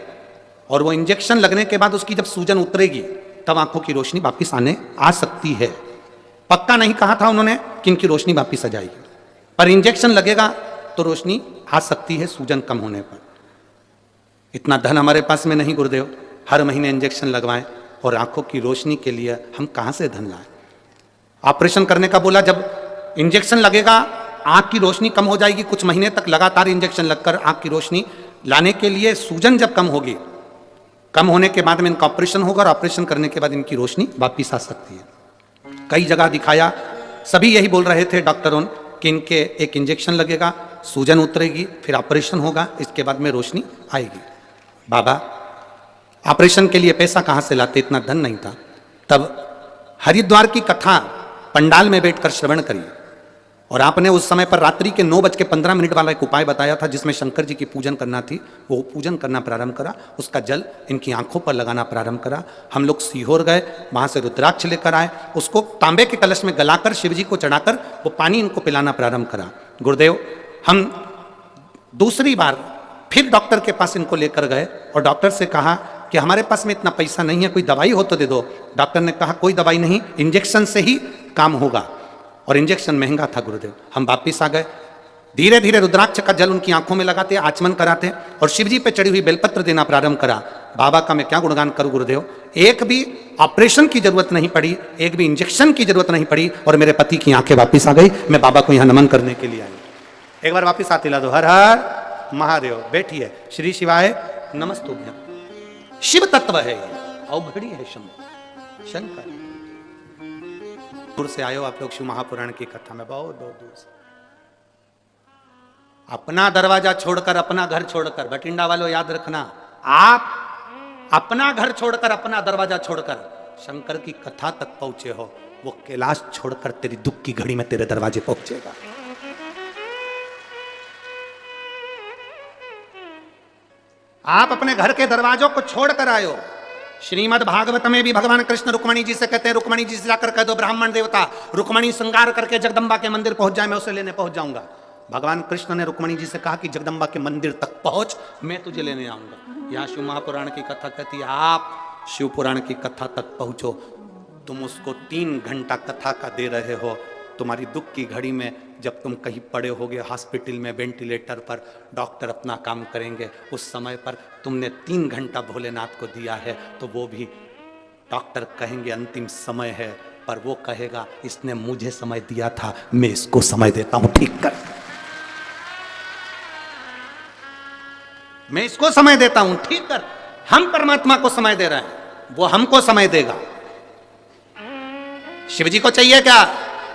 और वो इंजेक्शन लगने के बाद उसकी जब सूजन उतरेगी तब आंखों की रोशनी वापस आ सकती है। पक्का नहीं कहा था उन्होंने कि इनकी रोशनी वापस आ जाएगी, पर इंजेक्शन लगेगा तो रोशनी आ सकती है सूजन कम होने पर। इतना धन हमारे पास में नहीं गुरुदेव, हर महीने इंजेक्शन लगवाएं और आंखों की रोशनी के लिए हम कहां से धन लाएं। ऑपरेशन करने का बोला, जब इंजेक्शन लगेगा आंख की रोशनी कम हो जाएगी। कुछ महीने तक लगातार इंजेक्शन लगकर आंख की रोशनी लाने के लिए सूजन जब कम होगी, कम होने के बाद में इनका ऑपरेशन होगा और ऑपरेशन करने के बाद इनकी रोशनी वापिस आ सकती है। कई जगह दिखाया, सभी यही बोल रहे थे डॉक्टरों कि इनके एक इंजेक्शन लगेगा, सूजन उतरेगी, फिर ऑपरेशन होगा, इसके बाद में रोशनी आएगी। बाबा ऑपरेशन के लिए पैसा कहाँ से लाते, इतना धन नहीं था। तब हरिद्वार की कथा पंडाल में बैठकर श्रवण करी और आपने उस समय पर रात्रि के 9:15 वाला एक उपाय बताया था जिसमें शंकर जी की पूजन करना थी। वो पूजन करना प्रारंभ करा, उसका जल इनकी आंखों पर लगाना प्रारंभ करा। हम लोग सीहोर गए, वहां से रुद्राक्ष लेकर आए, उसको तांबे के कलश में गलाकर शिव जी को चढ़ाकर वो पानी इनको पिलाना प्रारंभ करा। गुरुदेव, हम दूसरी बार फिर डॉक्टर के पास इनको लेकर गए और डॉक्टर से कहा कि हमारे पास में इतना पैसा नहीं है, कोई दवाई हो तो दे दो। डॉक्टर ने कहा कोई दवाई नहीं, इंजेक्शन से ही काम होगा, और इंजेक्शन महंगा था गुरुदेव। हम वापिस आ गए, धीरे धीरे रुद्राक्ष का जल उनकी आंखों में लगाते, आचमन कराते और शिवजी पे चढ़ी हुई बेलपत्र देना प्रारंभ करा। बाबा का मैं क्या गुणगान करूं गुरुदेव। एक भी ऑपरेशन की जरूरत नहीं पड़ी, एक भी इंजेक्शन की जरूरत नहीं पड़ी और मेरे पति की आंखें वापिस आ गई। मैं बाबा को यहां नमन करने के लिए आई। एक बार वापिस हाथ हिला दो। हर हर महादेव। बैठिए। श्री शिवाय नमस्तुभ्यम। शिव तत्व है ये, अवघड़ी है शंकर। दूर से आयो आप लोग शिव महापुराण की कथा में, बहुत दूर से। अपना दरवाजा छोड़कर, अपना घर छोड़कर, बठिंडा वालों याद रखना, आप अपना घर छोड़कर, अपना दरवाजा छोड़कर शंकर की कथा तक पहुंचे हो, वो कैलाश छोड़कर तेरी दुख की घड़ी में तेरे दरवाजे पहुंचेगा। आप अपने घर के दरवाजों को छोड़कर आयो। श्रीमद् भागवत में भी भगवान कृष्ण रुक्मणी जी से कहते हैं, रुक्मणी जी से जाकर कह दो ब्राह्मण देवता रुक्मणी श्रृंगार करके जगदम्बा के मंदिर पहुंच जाए, मैं उसे लेने पहुंच जाऊंगा। भगवान कृष्ण ने रुक्मणी जी से कहा कि जगदम्बा के मंदिर तक पहुंच, मैं तुझे लेने आऊंगा। यहाँ शिव महापुराण की कथा कहती है आप शिव पुराण की कथा तक पहुंचो। तुम उसको 3 घंटा कथा का दे रहे हो, तुम्हारी दुख की घड़ी में जब तुम कहीं पड़े होगे हॉस्पिटल में वेंटिलेटर पर, डॉक्टर अपना काम करेंगे, उस समय पर तुमने 3 घंटा भोलेनाथ को दिया है, तो वो भी डॉक्टर कहेंगे अंतिम समय है, पर वो कहेगा इसने मुझे समय दिया था, मैं इसको समय देता हूं, ठीक कर। मैं इसको समय देता हूं, ठीक कर। हम परमात्मा को समय दे रहे हैं, वो हमको समय देगा। शिव जी को चाहिए क्या?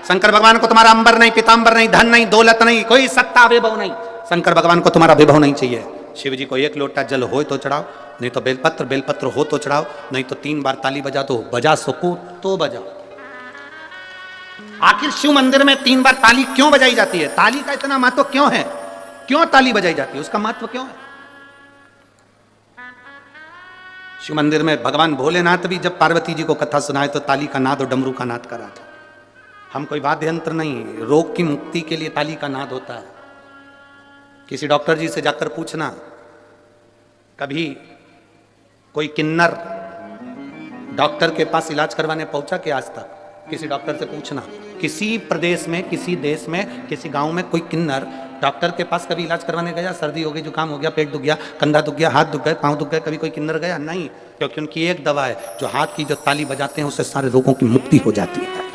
शंकर भगवान को तुम्हारा अंबर नहीं, पीतांबर नहीं, धन नहीं, दौलत नहीं, कोई सत्ता वैभव नहीं। शंकर भगवान को तुम्हारा वैभव नहीं चाहिए। शिव जी को 1 लोटा जल हो तो चढ़ाओ, नहीं तो बेलपत्र हो तो चढ़ाओ, नहीं तो 3 बार ताली बजा दो, बजा सको तो बजाओ। आखिर शिव मंदिर में 3 बार ताली क्यों बजाई जाती है? ताली का इतना महत्व क्यों है? क्यों ताली बजाई जाती है? उसका महत्व क्यों है? शिव मंदिर में भगवान भोलेनाथ भी जब पार्वती जी को कथा सुनाए तो ताली का नाद और डमरू का नाद करा था। हम कोई वाद्य यंत्र नहीं, रोग की मुक्ति के लिए ताली का नाद होता है। किसी डॉक्टर जी से जाकर पूछना, कभी कोई किन्नर डॉक्टर के पास इलाज करवाने पहुंचा कि आज तक? किसी डॉक्टर से पूछना, किसी प्रदेश में, किसी देश में, किसी गांव में कोई किन्नर डॉक्टर के पास कभी इलाज करवाने गया? सर्दी हो गई, जुकाम हो गया, पेट दुख गया, कंधा दुख गया, हाथ दुख गए, पांव दुख गए, कभी कोई किन्नर गया? नहीं, क्योंकि उनकी एक दवा है, जो हाथ की जो ताली बजाते हैं उससे सारे रोगों की मुक्ति हो जाती है।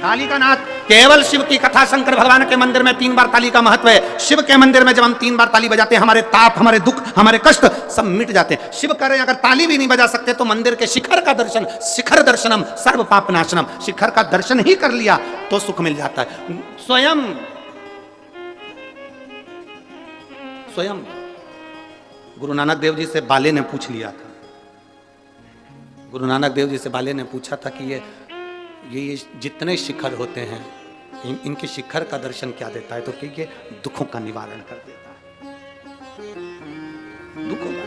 ताली का नाथ, केवल शिव की कथा, शंकर भगवान के मंदिर में 3 बार ताली का महत्व है। शिव के मंदिर में जब हम 3 बार ताली बजाते हैं, हमारे ताप, हमारे दुख, हमारे कष्ट सब मिट जाते हैं। शिव कह रहे हैं अगर ताली भी नहीं बजा सकते तो मंदिर के शिखर का दर्शन, शिखर दर्शनम सर्व पाप नाशनम, शिखर का दर्शन ही कर लिया तो सुख मिल जाता है। स्वयं गुरु नानक देव जी से बाले ने पूछ लिया था, गुरु नानक देव जी से बाले ने पूछा था कि ये जितने शिखर होते हैं इनके शिखर का दर्शन क्या देता है? तो ये दुखों का निवारण कर देता है, दुखों का।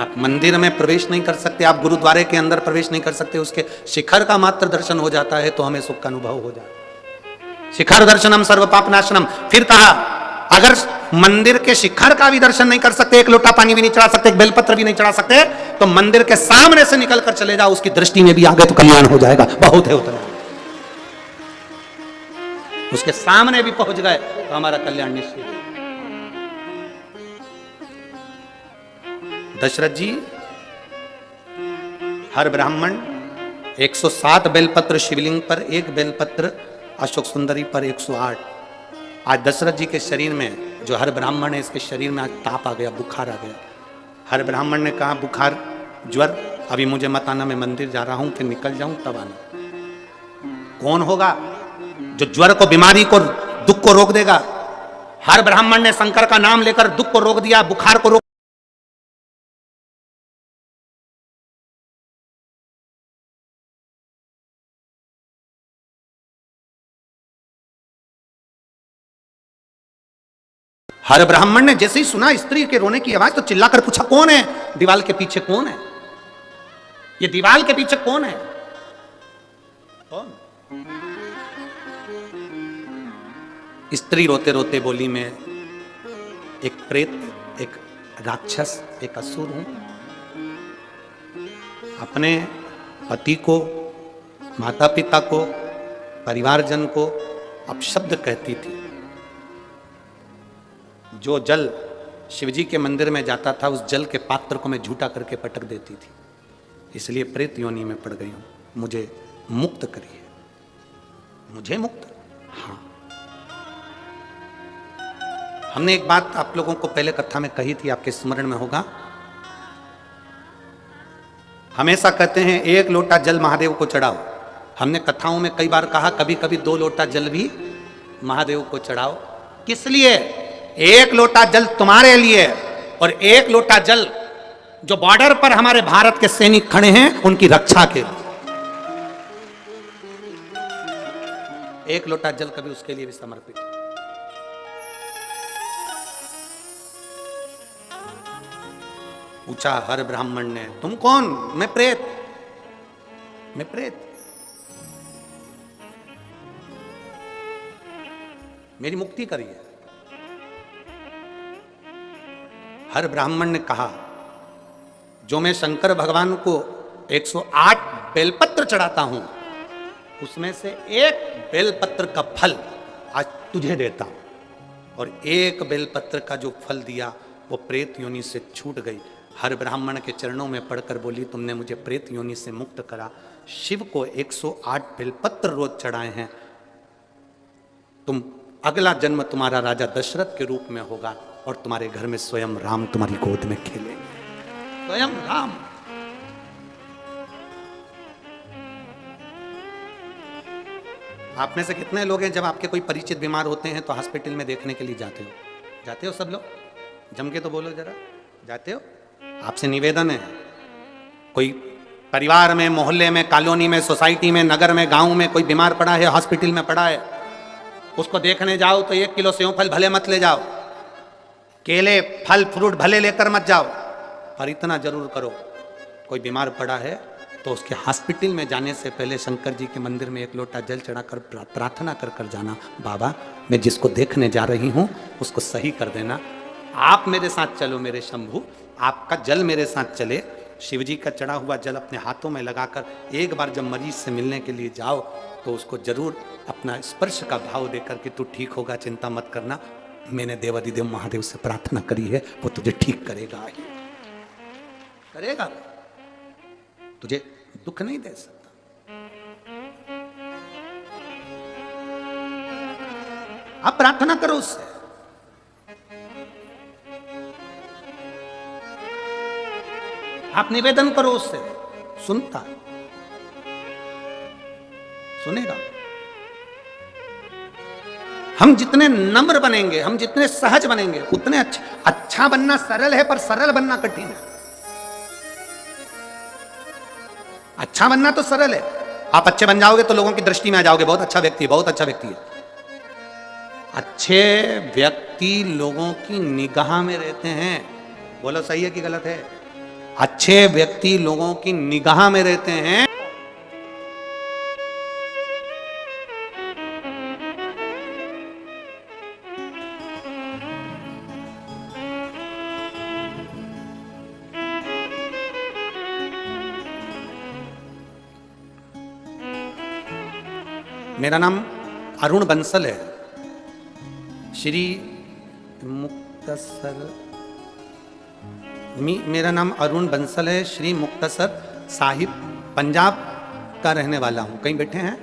आप मंदिर में प्रवेश नहीं कर सकते, आप गुरुद्वारे के अंदर प्रवेश नहीं कर सकते, उसके शिखर का मात्र दर्शन हो जाता है तो हमें सुख का अनुभव हो जाता है। शिखर दर्शनम सर्व पाप नाशनम। फिर कहा अगर मंदिर के शिखर का भी दर्शन नहीं कर सकते, एक लोटा पानी भी नहीं चढ़ा सकते, एक बेलपत्र भी नहीं चढ़ा सकते, तो मंदिर के सामने से निकलकर चले जाओ, उसकी दृष्टि में भी आ गए तो कल्याण हो जाएगा। बहुत है उतना, उसके सामने भी पहुंच गए तो हमारा कल्याण निश्चित है। दशरथ जी, हर ब्राह्मण 107 बेलपत्र शिवलिंग पर, 1 बेलपत्र अशोक सुंदरी पर 108। आज दशरथ जी के शरीर में, जो हर ब्राह्मण है इसके शरीर में आज ताप आ गया, बुखार आ गया। हर ब्राह्मण ने कहा बुखार, ज्वर, अभी मुझे मत आना, मैं मंदिर जा रहा हूं, फिर निकल जाऊं तब आना। कौन होगा जो ज्वर को, बीमारी को, दुख को रोक देगा? हर ब्राह्मण ने शंकर का नाम लेकर दुख को रोक दिया, बुखार को रोक। हर ब्राह्मण ने जैसे ही सुना स्त्री के रोने की आवाज तो चिल्लाकर पूछा कौन है? दीवाल के पीछे कौन है? ये दीवाल के पीछे कौन है? कौन? स्त्री रोते रोते बोली, मैं एक प्रेत, एक राक्षस, एक असुर हूं। अपने पति को, माता पिता को, परिवारजन को अपशब्द कहती थी। जो जल शिवजी के मंदिर में जाता था उस जल के पात्र को मैं झूठा करके पटक देती थी, इसलिए प्रेत योनि में पड़ गई हूं। मुझे मुक्त करिए, मुझे मुक्त। हाँ, हमने एक बात आप लोगों को पहले कथा में कही थी, आपके स्मरण में होगा। हमेशा कहते हैं 1 लोटा जल महादेव को चढ़ाओ। हमने कथाओं में कई बार कहा कभी कभी 2 लोटा जल भी महादेव को चढ़ाओ। किस लिए? 1 लोटा जल तुम्हारे लिए और 1 लोटा जल जो बॉर्डर पर हमारे भारत के सैनिक खड़े हैं उनकी रक्षा के लिए। 1 लोटा जल कभी उसके लिए भी समर्पित। पूछा हर ब्राह्मण ने, तुम कौन? मैं प्रेत, मैं प्रेत, मेरी मुक्ति करिए। हर ब्राह्मण ने कहा जो मैं शंकर भगवान को 108 बेलपत्र चढ़ाता हूं उसमें से 1 बेलपत्र का फल आज तुझे देता हूं। और 1 बेलपत्र का जो फल दिया वो प्रेत योनि से छूट गई। हर ब्राह्मण के चरणों में पड़कर बोली, तुमने मुझे प्रेत योनि से मुक्त करा। शिव को 108 बेलपत्र रोज चढ़ाए हैं। तुम अगला जन्म तुम्हारा राजा दशरथ के रूप में होगा और तुम्हारे घर में स्वयं राम तुम्हारी गोद में खेले, स्वयं राम। आप में से कितने लोग हैं जब आपके कोई परिचित बीमार होते हैं तो हॉस्पिटल में देखने के लिए जाते हो? जाते हो सब लोग? जम के तो बोलो जरा, जाते हो? आपसे निवेदन है, कोई परिवार में, मोहल्ले में, कॉलोनी में, सोसाइटी में, नगर में, गांव में कोई बीमार पड़ा है, हॉस्पिटल में पड़ा है, उसको देखने जाओ तो 1 किलो सेव फल भले मत ले जाओ, केले फल फ्रूट भले लेकर मत जाओ, पर इतना जरूर करो कोई बीमार पड़ा है तो उसके हॉस्पिटल में जाने से पहले शंकर जी के मंदिर में 1 लोटा जल चढ़ाकर प्रार्थना कर कर जाना, बाबा मैं जिसको देखने जा रही हूँ उसको सही कर देना। आप मेरे साथ चलो मेरे शंभू, आपका जल मेरे साथ चले शिव जी का चढ़ा हुआ जल अपने हाथों में लगाकर एक बार जब मरीज से मिलने के लिए जाओ तो उसको जरूर अपना स्पर्श का भाव देकर कि तू ठीक होगा, चिंता मत करना, मैंने देवादिदेव महादेव से प्रार्थना करी है, वो तुझे ठीक करेगा ही करेगा, तुझे दुख नहीं दे सकता। आप प्रार्थना करो उससे, आप निवेदन करो उससे, सुनता सुनेगा। हम जितने नम्र बनेंगे, हम जितने सहज बनेंगे उतने अच्छा बनना सरल है पर सरल बनना कठिन है। अच्छा बनना तो सरल है, आप अच्छे बन जाओगे तो लोगों की दृष्टि में आ जाओगे, बहुत अच्छा व्यक्ति है, बहुत अच्छा व्यक्ति है। अच्छे व्यक्ति लोगों की निगाह में रहते हैं, बोलो सही है कि गलत है? अच्छे व्यक्ति लोगों की निगाह में रहते हैं। मेरा नाम अरुण बंसल है, श्री मुक्तसर, मेरा नाम अरुण बंसल है, श्री मुक्तसर साहिब पंजाब का रहने वाला हूं। कहीं बैठे हैं?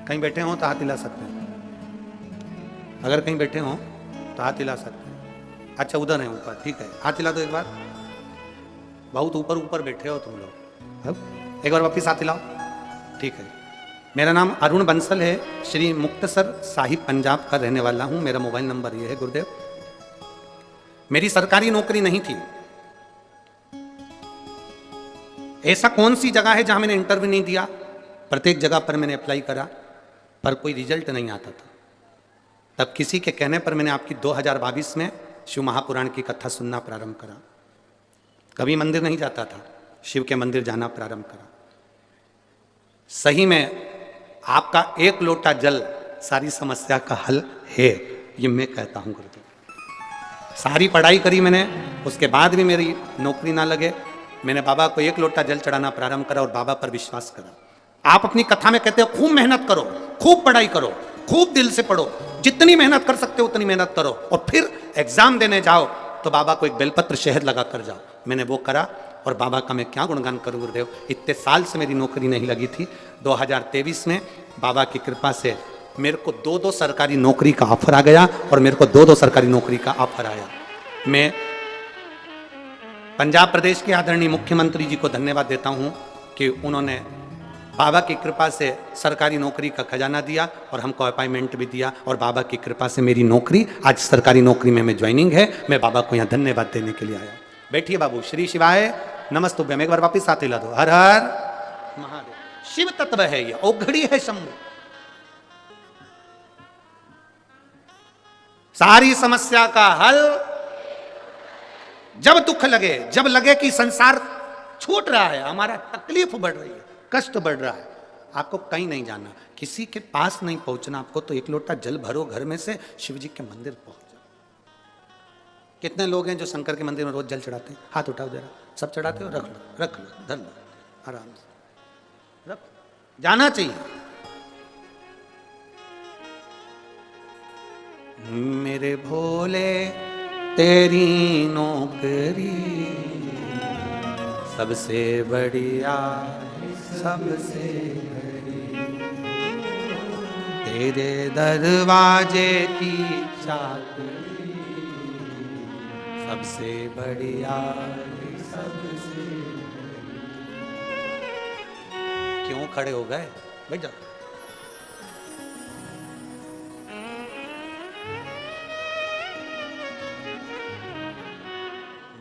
कहीं बैठे हो तो हाथ हिला सकते हैं, अगर कहीं बैठे हो तो हाथ हिला सकते हैं। अच्छा उधर है ऊपर, ठीक है, हाथ हिला दो एक बार। बहुत ऊपर ऊपर बैठे हो तुम लोग, एक बार वापिस हाथ हिलाओ, ठीक है। मेरा नाम अरुण बंसल है, श्री मुक्तसर साहिब पंजाब का रहने वाला हूं। मेरा मोबाइल नंबर ये है गुरुदेव। मेरी सरकारी नौकरी नहीं थी। ऐसा कौन सी जगह है जहां मैंने इंटरव्यू नहीं दिया? प्रत्येक जगह पर मैंने अप्लाई करा पर कोई रिजल्ट नहीं आता था। तब किसी के कहने पर मैंने आपकी 2022 में शिव महापुराण की कथा सुनना प्रारंभ करा। कभी मंदिर नहीं जाता था, शिव के मंदिर जाना प्रारंभ करा। सही में आपका एक लोटा जल सारी समस्या का हल है, ये मैं कहता हूं गुरुदेव। सारी पढ़ाई करी मैंने, उसके बाद भी मेरी नौकरी ना लगे, मैंने बाबा को एक लोटा जल चढ़ाना प्रारंभ करा और बाबा पर विश्वास करा। आप अपनी कथा में कहते हो खूब मेहनत करो, खूब पढ़ाई करो, खूब दिल से पढ़ो, जितनी मेहनत कर सकते हो उतनी मेहनत करो और फिर एग्जाम देने जाओ तो बाबा को एक बेलपत्र शहद लगा कर जाओ। मैंने वो करा और बाबा का मैं क्या गुणगान करूं गुरुदेव। इतने साल से मेरी नौकरी नहीं लगी थी। 2023 में बाबा की कृपा से मेरे को 2 सरकारी नौकरी का ऑफर आ गया और मेरे को 2 सरकारी नौकरी का ऑफर आया। मैं पंजाब प्रदेश के आदरणीय मुख्यमंत्री जी को धन्यवाद देता हूं कि उन्होंने बाबा की कृपा से सरकारी नौकरी का खजाना दिया और हमको अपॉइंटमेंट भी दिया और बाबा की कृपा से मेरी नौकरी आज सरकारी नौकरी में ज्वाइनिंग है। मैं बाबा को यहाँ धन्यवाद देने के लिए आया। बैठिए बाबू। श्री शिवाय नमस्तुभ्यम। एक बार वापिस साथ हिला दो। हर हर महादेव। शिव तत्व है ये, औघड़ी है शंभु। सारी समस्या का हल जब दुख लगे, जब लगे कि संसार छूट रहा है, हमारा तकलीफ बढ़ रही है, कष्ट बढ़ रहा है, आपको कहीं नहीं जाना, किसी के पास नहीं पहुंचना, आपको तो एक लोटा जल भरो घर में से, शिव जी के मंदिर पहुंच जाओ। कितने लोग हैं जो शंकर के मंदिर में रोज जल चढ़ाते हैं? हाथ उठाओ जरा। सब चढ़ाते हो? रख लो, रख लो, धर लो, आराम से रख। जाना चाहिए। मेरे भोले तेरी नौकरी सबसे बढ़िया, सबसे तेरे दरवाजे की चाबी सबसे बढ़िया, सबसे। क्यों खड़े हो गए? बैठ जाओ।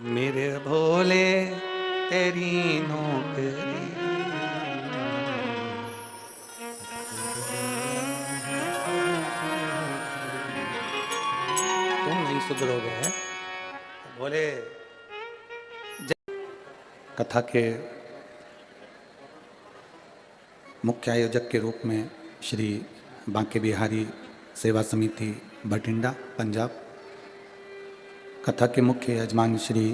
मेरे भोले तेरी नौकरी तुम नहीं सुधरोगे हैं बोले। कथा के मुख्य आयोजक के रूप में श्री बांके बिहारी सेवा समिति बठिंडा पंजाब, कथा के मुख्य यजमान श्री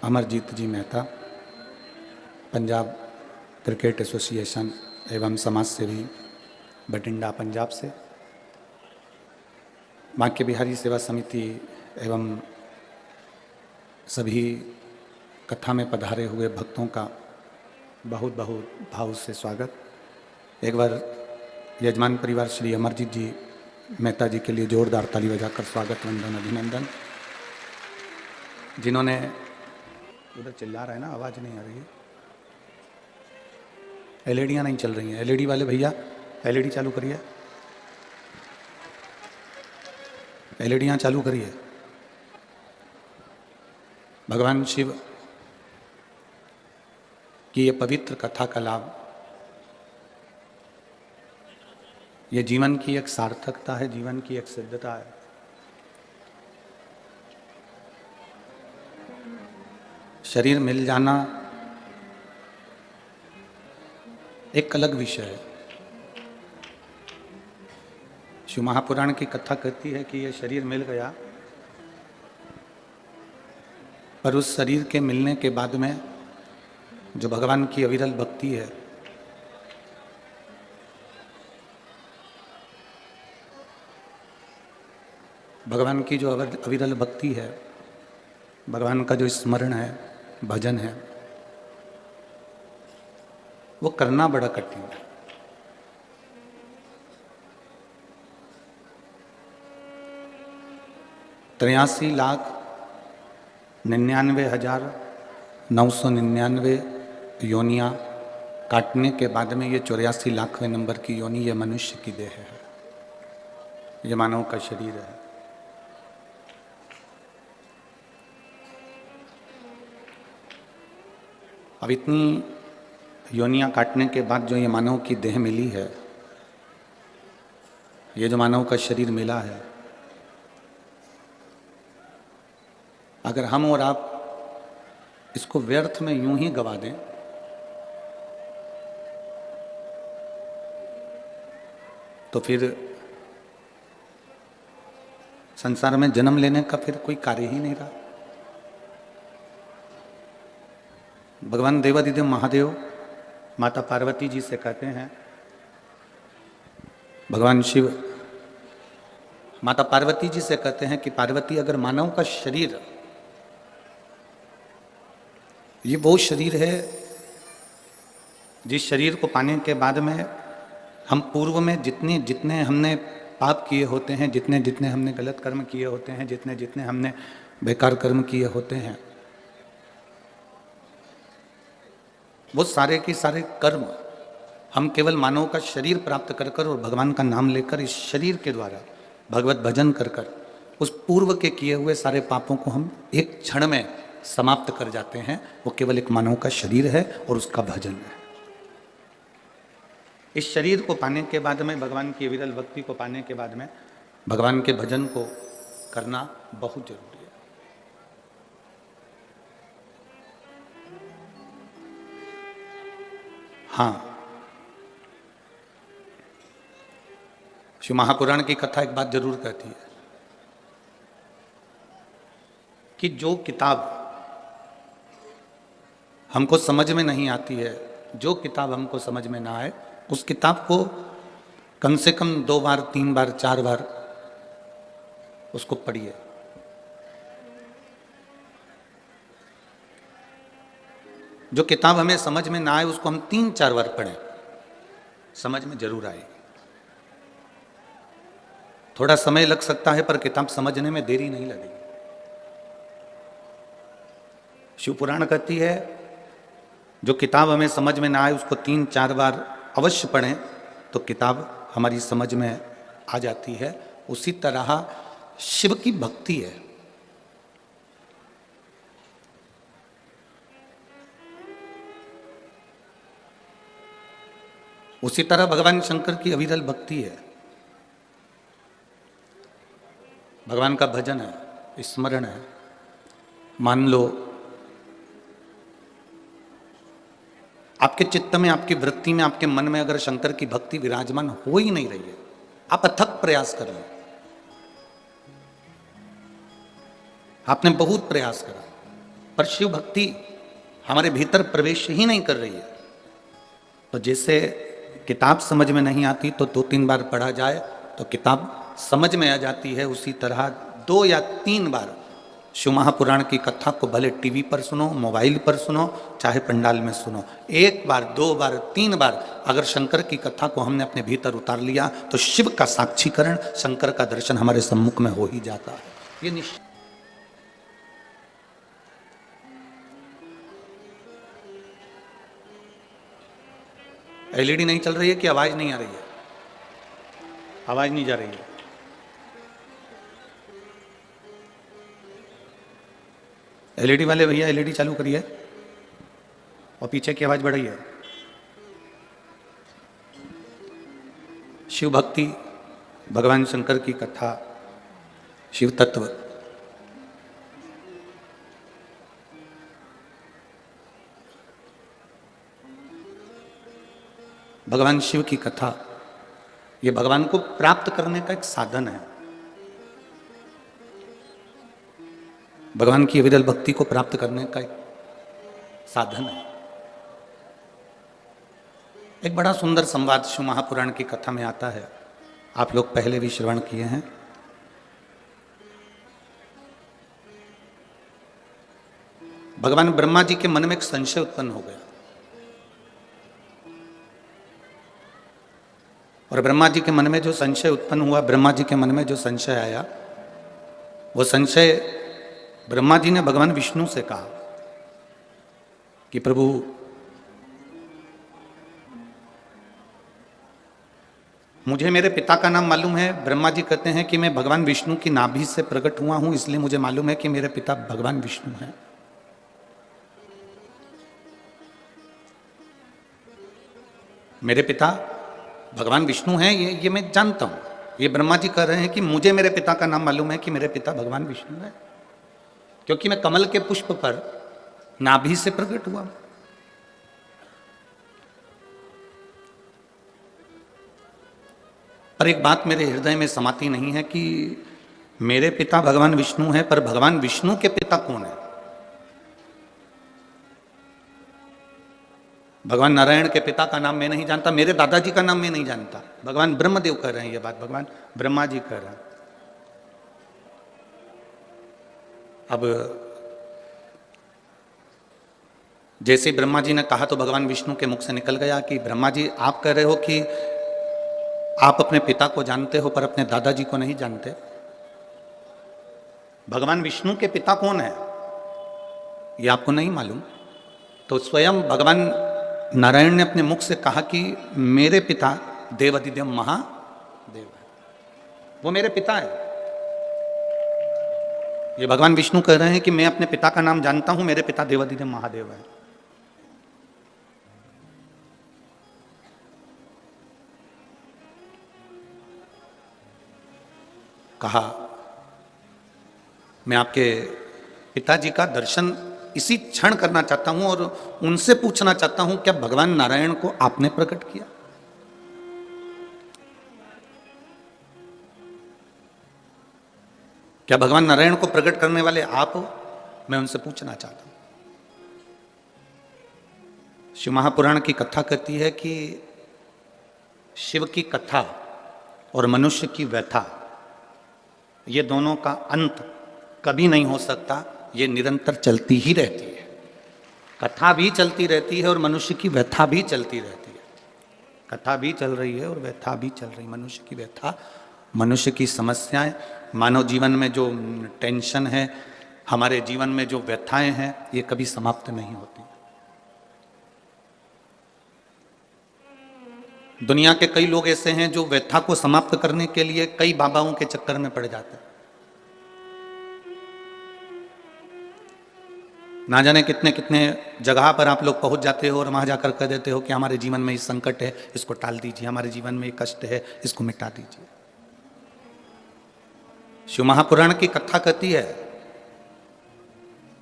अमरजीत जी मेहता, पंजाब क्रिकेट एसोसिएशन एवं समाज सेवी बठिंडा पंजाब से, बांके बिहारी सेवा समिति एवं सभी कथा में पधारे हुए भक्तों का बहुत बहुत भाव से स्वागत। एक बार यजमान परिवार श्री अमरजीत जी मेहता जी के लिए जोरदार ताली बजाकर स्वागत, वंदन, अभिनंदन। जिन्होंने, उधर चिल्ला रहा है ना, आवाज़ नहीं आ रही है, एलईडियाँ नहीं चल रही हैं। एलईडी वाले भैया एलईडी चालू करिए, एलईडियाँ चालू करिए। भगवान शिव की ये पवित्र कथा का लाभ, ये जीवन की एक सार्थकता है, जीवन की एक सिद्धता है। शरीर मिल जाना एक अलग विषय है। शिव महापुराण की कथा कहती है कि ये शरीर मिल गया, पर उस शरीर के मिलने के बाद में जो भगवान की अविरल भक्ति है, भगवान की जो अविरल भक्ति है, भगवान का जो स्मरण है, भजन है, वो करना बड़ा कठिन है। तिरासी लाख 99,999 योनियाँ काटने के बाद में ये 84 लाखवें नंबर की योनि, ये मनुष्य की देह है, ये मानव का शरीर है। अब इतनी योनियाँ काटने के बाद जो ये मानव की देह मिली है, ये जो मानव का शरीर मिला है, अगर हम और आप इसको व्यर्थ में यूं ही गवा दें तो फिर संसार में जन्म लेने का फिर कोई कार्य ही नहीं रहा। भगवान देवादिदेव महादेव माता पार्वती जी से कहते हैं, भगवान शिव माता पार्वती जी से कहते हैं कि पार्वती, अगर मानव का शरीर, ये वो शरीर है जिस शरीर को पाने के बाद में हम पूर्व में जितने जितने हमने पाप किए होते हैं, जितने जितने हमने गलत कर्म किए होते हैं, जितने जितने हमने बेकार कर्म किए होते हैं, वो सारे के सारे कर्म हम केवल मानव का शरीर प्राप्त कर कर और भगवान का नाम लेकर इस शरीर के द्वारा भगवत भजन कर कर उस पूर्व के किए हुए सारे पापों को हम एक क्षण में समाप्त कर जाते हैं। वो केवल एक मानव का शरीर है और उसका भजन है। इस शरीर को पाने के बाद में, भगवान की विरल भक्ति को पाने के बाद में, भगवान के भजन को करना बहुत जरूरी है। हाँ, शिव महापुराण की कथा एक बात जरूर कहती है कि जो किताब हमको समझ में नहीं आती है, जो किताब हमको समझ में ना आए, उस किताब को कम से कम 2 बार, 3 बार, 4 बार उसको पढ़िए। जो किताब हमें समझ में ना आए उसको हम 3-4 बार पढ़ें, समझ में जरूर आएगी। थोड़ा समय लग सकता है पर किताब समझने में देरी नहीं लगेगी। शिव पुराण कहती है जो किताब हमें समझ में ना आए उसको 3-4 बार अवश्य पढ़ें तो किताब हमारी समझ में आ जाती है। उसी तरह शिव की भक्ति है। उसी तरह भगवान शंकर की अविरल भक्ति है, भगवान का भजन है, स्मरण है। मान लो आपके चित्त में, आपकी वृत्ति में, आपके मन में अगर शंकर की भक्ति विराजमान हो ही नहीं रही है, आप अथक प्रयास कर लें, आपने बहुत प्रयास करा, पर शिव भक्ति हमारे भीतर प्रवेश ही नहीं कर रही है। तो जैसे किताब समझ में नहीं आती तो 2-3 बार पढ़ा जाए तो किताब समझ में आ जाती है, उसी तरह 2 या 3 बार शिव महापुराण की कथा को भले टीवी पर सुनो, मोबाइल पर सुनो, चाहे पंडाल में सुनो, 1 बार 2 बार 3 बार अगर शंकर की कथा को हमने अपने भीतर उतार लिया तो शिव का साक्षीकरण, शंकर का दर्शन हमारे सम्मुख में हो ही जाता है। ये निश्चित। एलईडी नहीं चल रही है कि आवाज नहीं आ रही है? आवाज नहीं जा रही है। एलईडी वाले भैया एलईडी चालू करिए और पीछे की आवाज बढ़ रही है। शिव भक्ति, भगवान शंकर की कथा, शिव तत्व, भगवान शिव की कथा, ये भगवान को प्राप्त करने का एक साधन है। भगवान की अविरल भक्ति को प्राप्त करने का एक साधन है। एक बड़ा सुंदर संवाद शिव महापुराण की कथा में आता है, आप लोग पहले भी श्रवण किए हैं। भगवान ब्रह्मा जी के मन में एक संशय उत्पन्न हो गया और ब्रह्मा जी के मन में जो संशय उत्पन्न हुआ, ब्रह्मा जी के मन में जो संशय आया, वो संशय ब्रह्मा जी ने भगवान विष्णु से कहा कि प्रभु मुझे मेरे पिता का नाम मालूम है। ब्रह्मा जी कहते हैं कि मैं भगवान विष्णु की नाभि से प्रकट हुआ हूं, इसलिए मुझे मालूम है कि मेरे पिता भगवान विष्णु हैं। मेरे पिता भगवान विष्णु हैं, ये मैं जानता हूं। ये ब्रह्मा जी कह रहे हैं कि मुझे मेरे पिता का नाम मालूम है कि मेरे पिता भगवान विष्णु हैं, क्योंकि मैं कमल के पुष्प पर नाभि से प्रकट हुआ। पर एक बात मेरे हृदय में समाती नहीं है कि मेरे पिता भगवान विष्णु हैं, पर भगवान विष्णु के पिता कौन है? भगवान नारायण के पिता का नाम मैं नहीं जानता, मेरे दादाजी का नाम मैं नहीं जानता। भगवान ब्रह्मदेव कह रहे हैं ये बात, भगवान ब्रह्मा जी कह रहे हैं। अब जैसे ब्रह्मा जी ने कहा तो भगवान विष्णु के मुख से निकल गया कि ब्रह्मा जी आप कह रहे हो कि आप अपने पिता को जानते हो पर अपने दादाजी को नहीं जानते। भगवान विष्णु के पिता कौन है ये आपको नहीं मालूम। तो स्वयं भगवान नारायण ने अपने मुख से कहा कि मेरे पिता देवादिदेव महादेव है, वो मेरे पिता है। ये भगवान विष्णु कह रहे हैं कि मैं अपने पिता का नाम जानता हूं, मेरे पिता देवादिदेव महादेव है। कहा मैं आपके पिताजी का दर्शन इसी क्षण करना चाहता हूं और उनसे पूछना चाहता हूं क्या भगवान नारायण को आपने प्रकट किया? क्या भगवान नारायण को प्रकट करने वाले आप हो? मैं उनसे पूछना चाहता हूं। शिव महापुराण की कथा कहती है कि शिव की कथा और मनुष्य की व्यथा, ये दोनों का अंत कभी नहीं हो सकता, ये निरंतर चलती ही रहती है। कथा भी चलती रहती है और मनुष्य की व्यथा भी चलती रहती है। कथा भी चल रही है और व्यथा भी चल रही है। मनुष्य की व्यथा, मनुष्य की समस्याएं, मानव जीवन में जो टेंशन है, हमारे जीवन में जो व्यथाएं हैं, ये कभी समाप्त नहीं होती। दुनिया के कई लोग ऐसे हैं जो व्यथा को समाप्त करने के लिए कई बाबाओं के चक्कर में पड़ जाते हैं। ना जाने कितने कितने जगह पर आप लोग पहुंच जाते हो और वहां जाकर कह देते हो कि हमारे जीवन में ये संकट है, इसको टाल दीजिए, हमारे जीवन में ये कष्ट है, इसको मिटा दीजिए। शिव महापुराण की कथा कहती है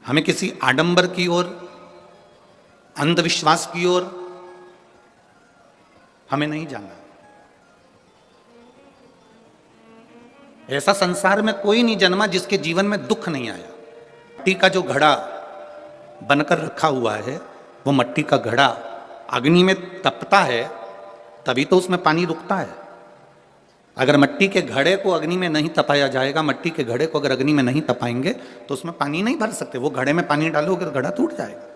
हमें किसी आडंबर की ओर, अंधविश्वास की ओर हमें नहीं जाना। ऐसा संसार में कोई नहीं जन्मा जिसके जीवन में दुख नहीं आया। मिट्टी का जो घड़ा बनकर रखा हुआ है, वो मिट्टी का घड़ा अग्नि में तपता है तभी तो उसमें पानी रुकता है। अगर मिट्टी के घड़े को अग्नि में नहीं तपाया जाएगा, मिट्टी के घड़े को अगर अग्नि में नहीं तपाएंगे तो उसमें पानी नहीं भर सकते। वो घड़े में पानी डालोगे तो घड़ा टूट जाएगा।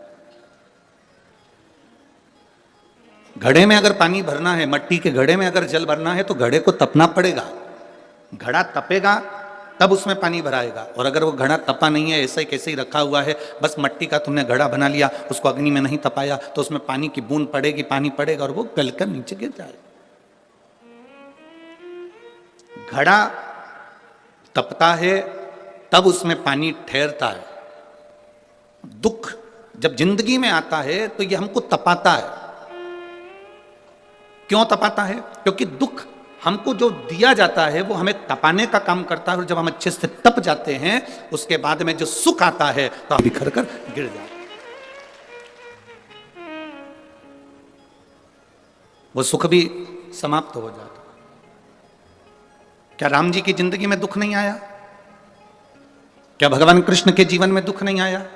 घड़े में अगर पानी भरना है, मिट्टी के घड़े में अगर जल भरना है तो घड़े को तपना पड़ेगा। घड़ा तपेगा तब उसमें पानी भराएगा। और अगर वो घड़ा तपा नहीं है, ऐसे ही कैसे ही रखा हुआ है, बस मिट्टी का तुमने घड़ा बना लिया, उसको अग्नि में नहीं तपाया, तो उसमें पानी की बूंद पड़ेगी, पानी पड़ेगा और वो गलकर नीचे गिर जाएगा। घड़ा तपता है तब उसमें पानी ठहरता है। दुख जब जिंदगी में आता है तो ये हमको तपाता है। क्यों तपाता है? क्योंकि दुख हमको जो दिया जाता है वो हमें तपाने का काम करता है। और जब हम अच्छे से तप जाते हैं उसके बाद में जो सुख आता है तो हम बिखर कर गिर जाते हैं। वो सुख भी समाप्त हो जाता। क्या राम जी की जिंदगी में दुख नहीं आया? क्या भगवान कृष्ण के जीवन में दुख नहीं आया?